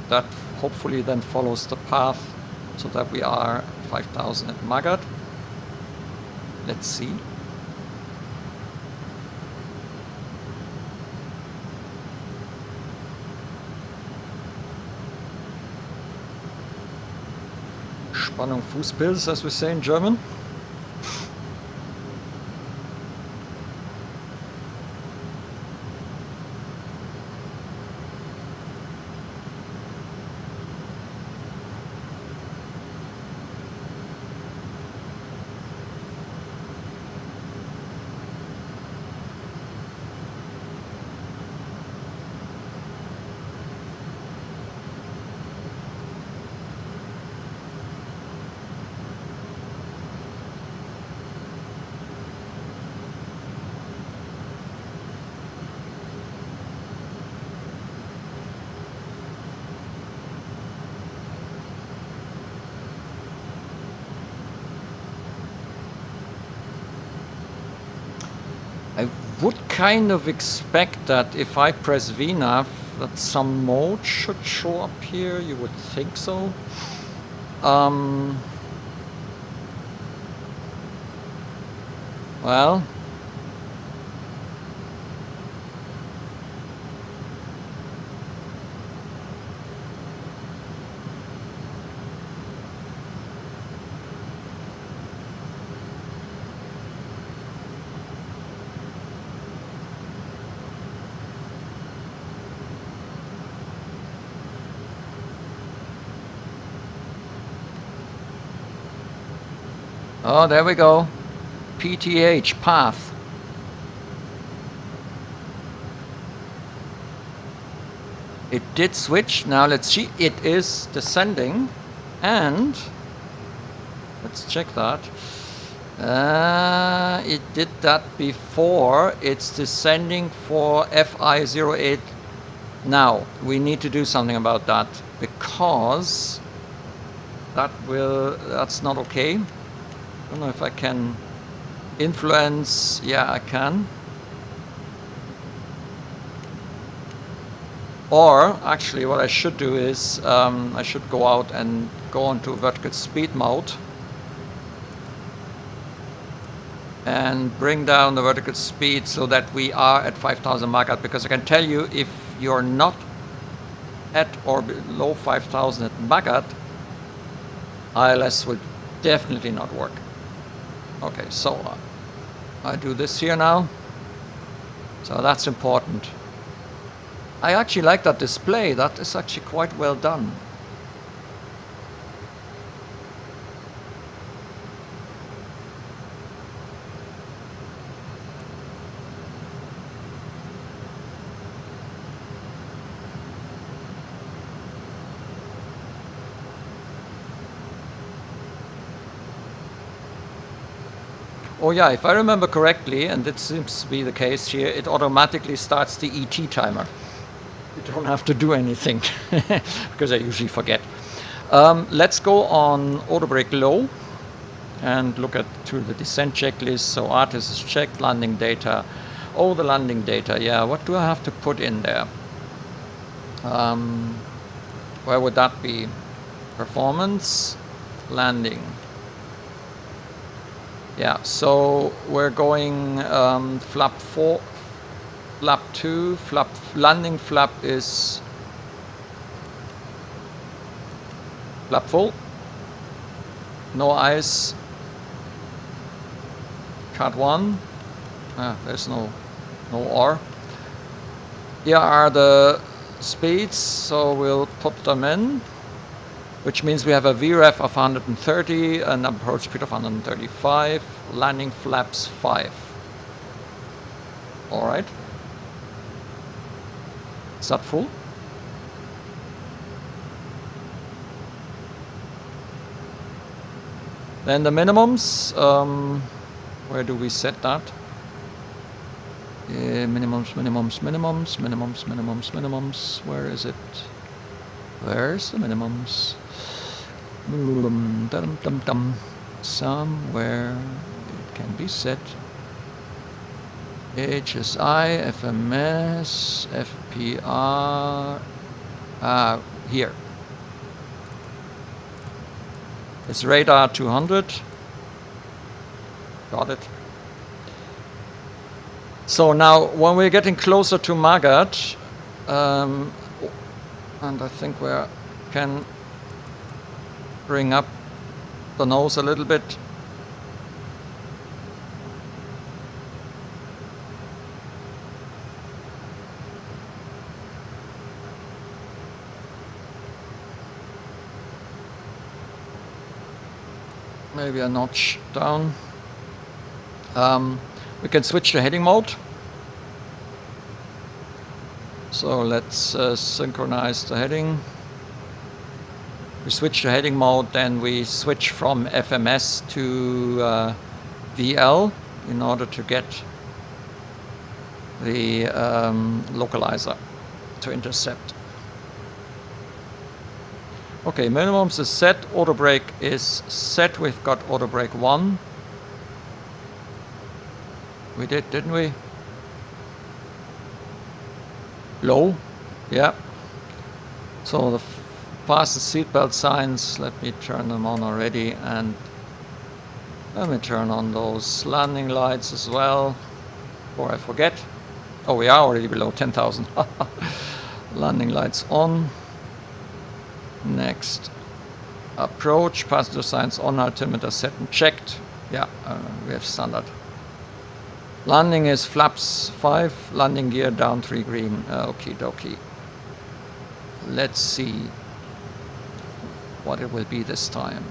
That hopefully then follows the path so that we are 5,000 at MAGAT. Let's see. Spannung Fußpilz, as we say in German. I would kind of expect that if I press VNAV that some mode should show up here. You would think so. Well, oh, there we go. PTH, path. It did switch. Now let's see. It is descending. And let's check that. It did that before. It's descending for FI08 now. We need to do something about that because that's not okay. I don't know if I can influence. Yeah, I can. Or actually what I should do is I should go out and go onto vertical speed mode and bring down the vertical speed so that we are at 5000 MAGAT, because I can tell you if you're not at or below 5000 at MAGAT, ILS will definitely not work. Okay, so I do this here now. So that's important. I actually like that display. That is actually quite well done. Oh yeah, if I remember correctly, and it seems to be the case here, it automatically starts the ET timer. You don't have to do anything, because I usually forget. Let's go on auto brake low and look at to the descent checklist. So ARTIS is checked, landing data. Oh, the landing data, yeah, what do I have to put in there? Where would that be? Performance, landing. Yeah, so we're going flap 4, flap 2, landing flap is flap full, no ice, cut 1, there's no R. Here are the speeds, so we'll put them in, which means we have a VREF of 130, an approach speed of 135, landing flaps 5. All right. Is that full? Then the minimums, where do we set that? Minimums, where is it? Where's the minimums? Somewhere it can be set. HSI, FMS, FPR. Here. It's radar 200. Got it. So now, when we're getting closer to MAGAT, and I think we can bring up the nose a little bit. Maybe a notch down. We can switch to heading mode. So let's synchronize the heading. We switch to heading mode, then we switch from FMS to VL in order to get the localizer to intercept. Okay, minimums is set, auto brake is set. We've got auto brake 1. We did, didn't we? Low, yeah. So the fasten seatbelt signs, let me turn them on already, and let me turn on those landing lights as well, before I forget. Oh, we are already below 10,000. Landing lights on. Next, approach, passenger signs on, altimeter set and checked. Yeah, we have standard. Landing is flaps 5, landing gear down 3 green. Okie dokie. Let's see what it will be this time.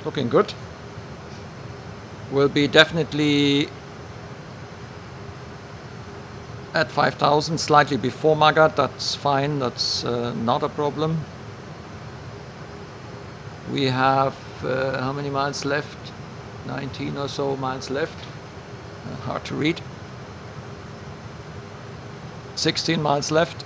Looking good. Will be definitely at 5,000, slightly before MAGAT. That's fine. That's not a problem. We have how many miles left? 19 or so miles left. Hard to read. 16 miles left.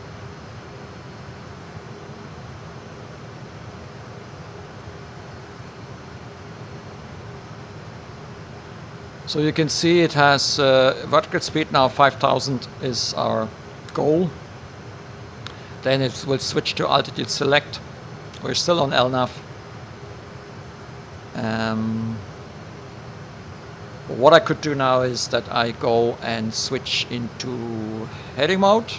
So you can see it has vertical speed now 5,000 is our goal. Then it will switch to altitude select. We're still on LNAV. What I could do now is that I go and switch into heading mode.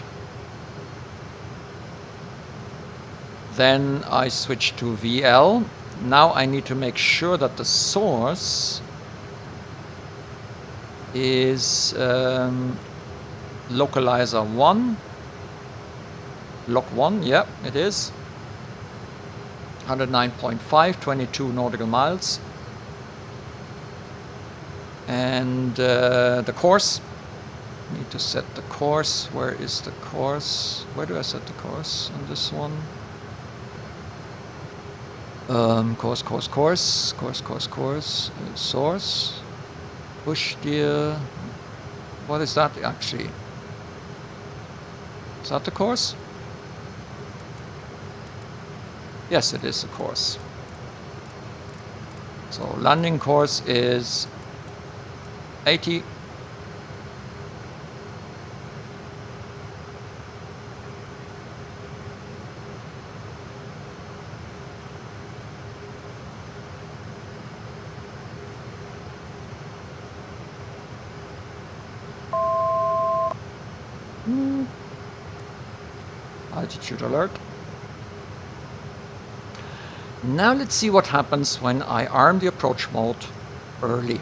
Then I switch to VL. Now I need to make sure that the source is localizer 1. Lock 1, yeah, it is. 109.5, 22 nautical miles. And the course. Need to set the course. Where is the course? Where do I set the course on this one? Course. Source. Push steer. What is that actually? Is that the course? Yes, it is the course. So landing course is 80. Altitude alert. Now let's see what happens when I arm the approach mode early.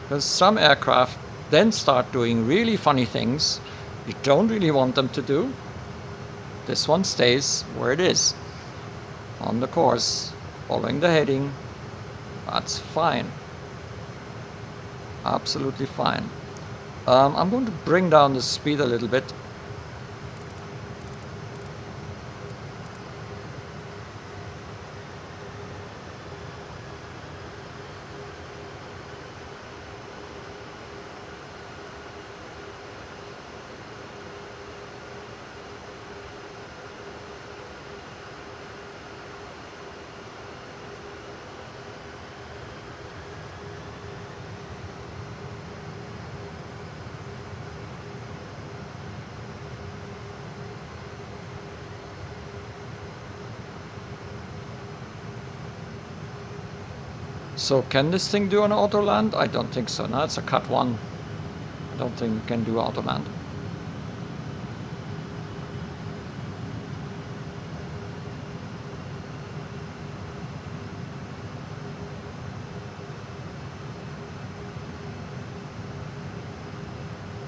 Because some aircraft then start doing really funny things you don't really want them to do. This one stays where it is, on the course, following the heading. That's fine. Absolutely fine. I'm going to bring down the speed a little bit. So can this thing do an auto land? I don't think so. No, it's a cut 1. I don't think it can do auto land.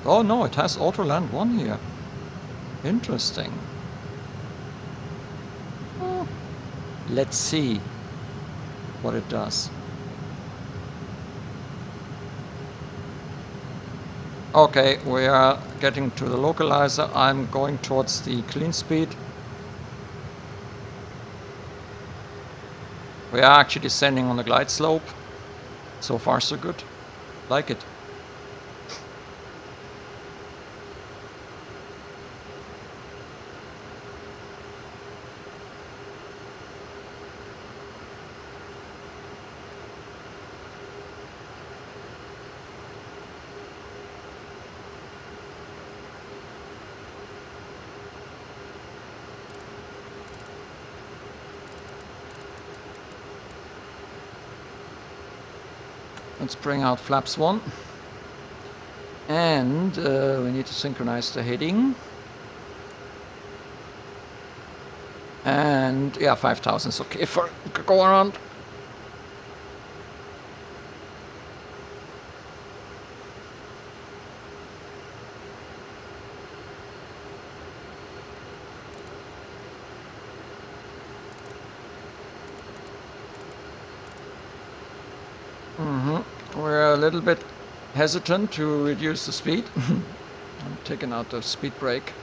Oh no, it has auto land 1 here. Interesting. Let's see what it does. Okay, we are getting to the localizer. I'm going towards the clean speed. We are actually descending on the glide slope. So far so good. Like it. Let's bring out flaps 1. And we need to synchronize the heading. And yeah, 5,000 is okay for go around. We're a little bit hesitant to reduce the speed. I'm taking out the speed brake.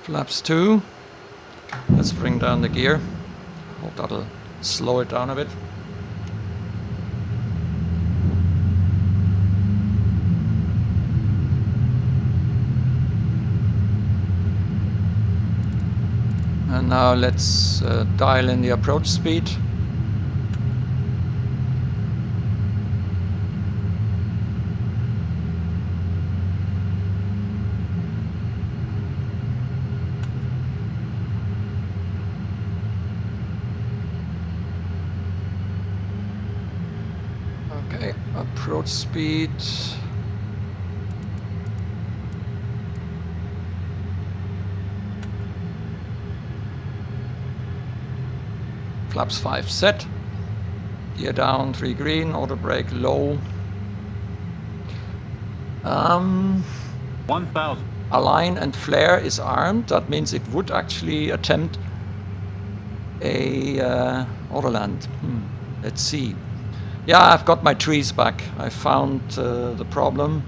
Flaps 2. Let's bring down the gear. Hope that'll slow it down a bit. And now let's dial in the approach speed. Okay, approach speed. Flaps 5 set. Gear down, 3 green, auto brake low. 1000. Align and flare is armed. That means it would actually attempt a autoland. Let's see. Yeah, I've got my trees back. I found the problem,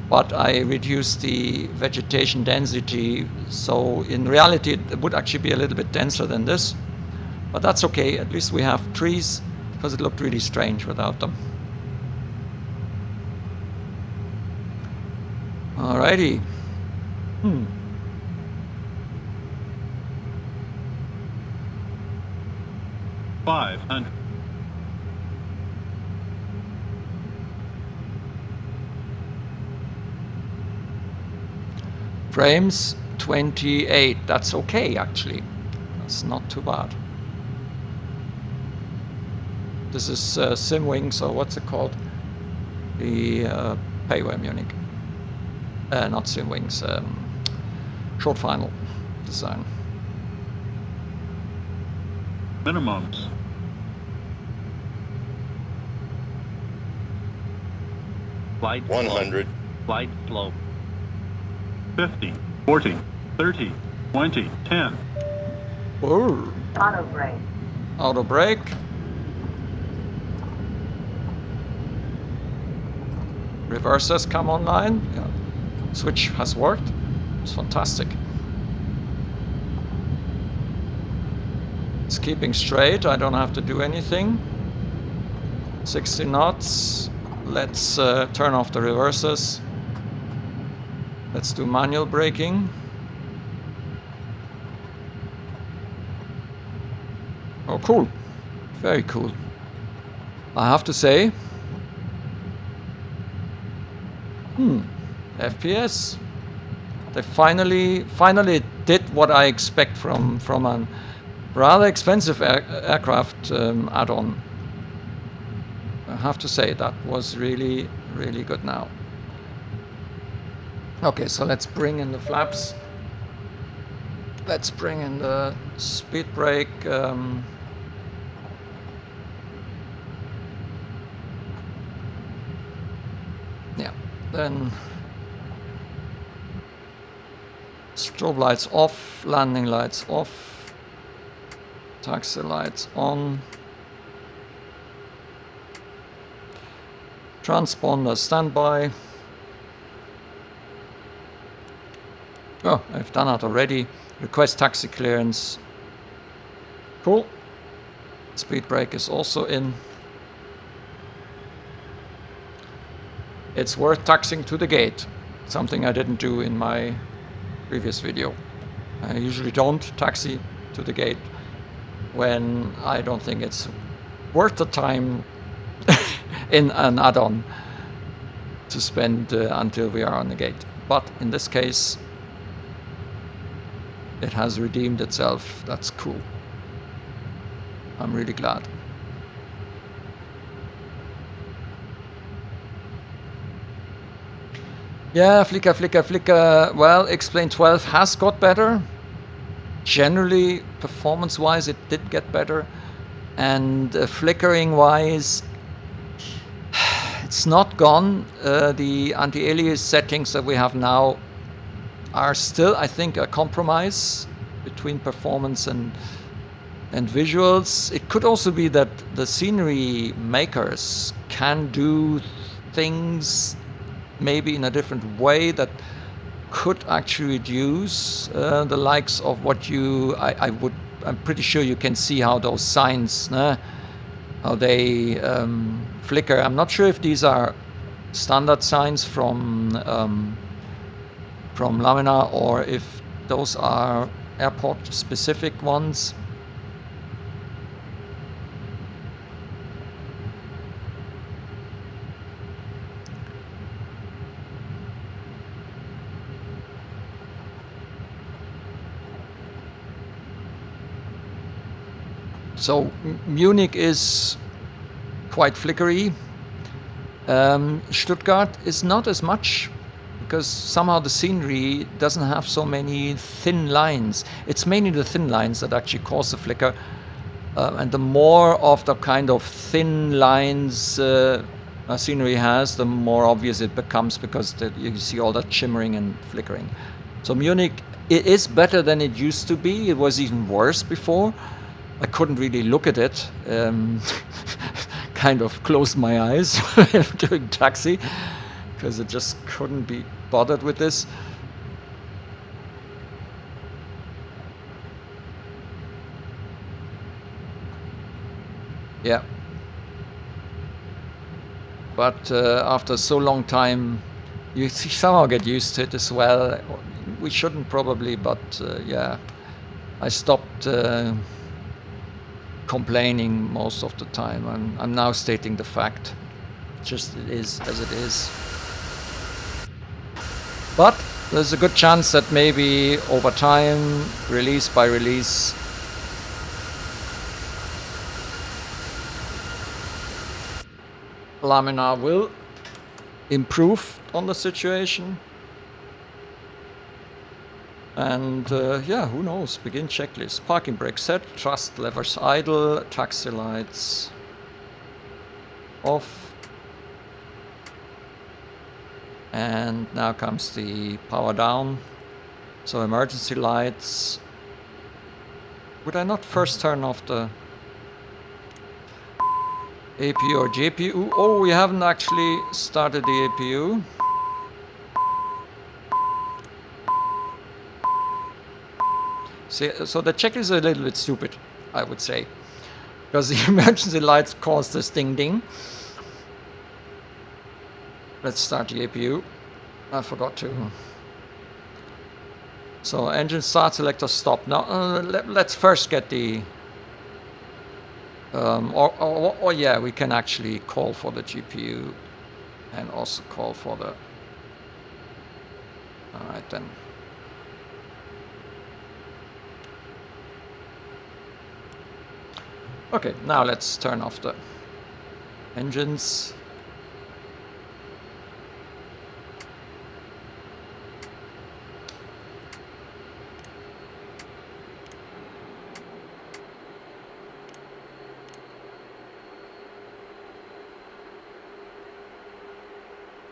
but I reduced the vegetation density. So in reality, it would actually be a little bit denser than this. But that's okay, at least we have trees, because it looked really strange without them. Alrighty. 500. Frames 28, that's okay actually. That's not too bad. This is SimWing, so what's it called? The Payware Munich. Not SimWings, short final design. Minimums. Flight 100. Flight slope. 50, 40, 30, 20, 10. Whoa. Auto brake. Auto brake. Reversers come online. Yeah. Switch has worked. It's fantastic. It's keeping straight. I don't have to do anything. 60 knots. Let's turn off the reversers. Let's do manual braking. Oh, cool. Very cool. I have to say, FPS. They finally did what I expect from a rather expensive aircraft add-on. I have to say that was really, really good now. Okay, so let's bring in the flaps. Let's bring in the speed brake. Yeah, then strobe lights off, landing lights off, taxi lights on, transponder standby. Oh, I've done that already. Request taxi clearance. Cool. Speed brake is also in. It's worth taxiing to the gate. Something I didn't do in my previous video. I usually don't taxi to the gate when I don't think it's worth the time in an add-on to spend until we are on the gate. But in this case, it has redeemed itself. That's cool. I'm really glad. Yeah, flicker. Well, XP12 has got better. Generally, performance-wise, it did get better. And flickering-wise, it's not gone. The anti-alias settings that we have now are still, I think, a compromise between performance and and visuals. It could also be that the scenery makers can do things maybe in a different way that could actually reduce the likes of what I'm pretty sure you can see how those signs, how they flicker. I'm not sure if these are standard signs from Lamina or if those are airport specific ones. So Munich is quite flickery. Stuttgart is not as much because somehow the scenery doesn't have so many thin lines. It's mainly the thin lines that actually cause the flicker. And the more of the kind of thin lines scenery has, the more obvious it becomes because you see all that shimmering and flickering. So Munich, it is better than it used to be. It was even worse before. I couldn't really look at it. Kind of closed my eyes during taxi because I just couldn't be bothered with this. Yeah. But after so long time, you somehow get used to it as well. We shouldn't probably, but yeah, I stopped complaining most of the time. I'm now stating the fact. Just it is as it is. But there's a good chance that maybe over time, release by release, Lamina will improve on the situation. And yeah, who knows? Begin checklist. Parking brake set, thrust levers idle, taxi lights off. And now comes the power down. So emergency lights. Would I not first turn off the APU or GPU? Oh, we haven't actually started the APU. See, so the checklist is a little bit stupid, I would say. Because the emergency lights cause this ding ding. Let's start the APU. I forgot to. So engine start, selector stop. Now let's first get the. Or yeah, we can actually call for the GPU and also call for the. All right then. Okay, now let's turn off the engines.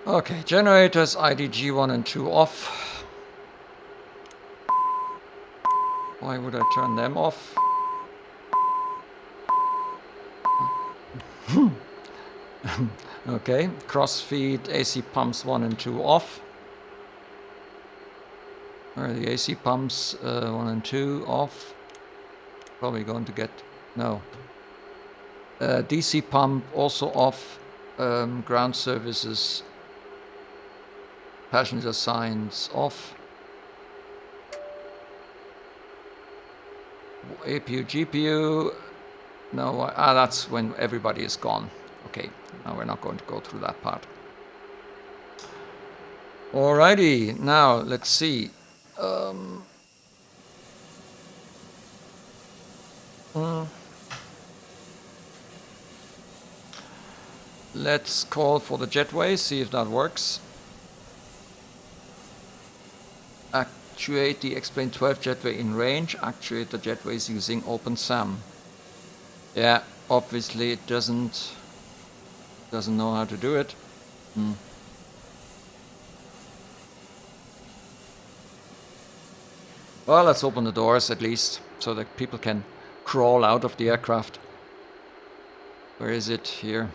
Okay, generators IDG 1 and 2 off. Why would I turn them off? Okay, crossfeed AC pumps 1 and 2 off. Where are the AC pumps 1 and 2 off? Probably going to get no. DC pump also off. Ground services, passenger signs off. APU, GPU. No, that's when everybody is gone. Okay, now we're not going to go through that part. Alrighty, now let's see. Let's call for the jetway, see if that works. Actuate the XP12 jetway in range. Actuate the jetways using OpenSAM. Yeah, obviously it doesn't know how to do it. Well, let's open the doors at least so that people can crawl out of the aircraft. Where is it? Here.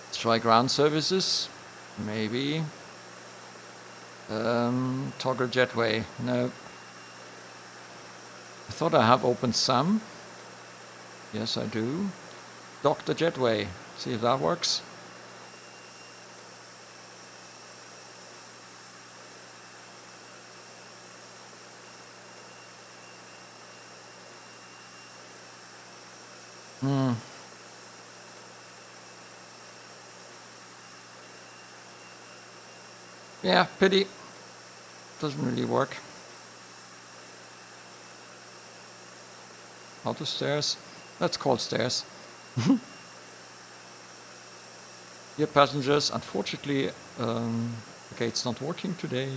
Let's try ground services. Maybe. Toggle jetway. No. I thought I have opened some. Yes, I do. Dock the jetway. See if that works. Yeah, pity. Doesn't really work. Auto stairs. That's called stairs. Dear passengers, unfortunately, okay, it's not working today.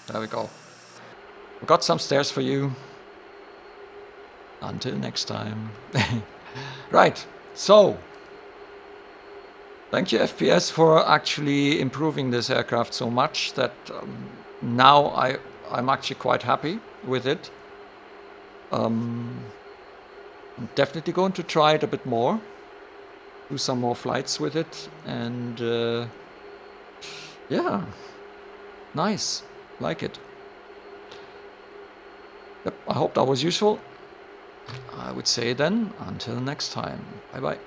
There we go. We got some stairs for you. Until next time. Right, so. Thank you, FPS, for actually improving this aircraft so much that now I'm actually quite happy with it. I'm definitely going to try it a bit more. Do some more flights with it. And yeah, nice. Like it. Yep, I hope that was useful. I would say then, until next time. Bye bye.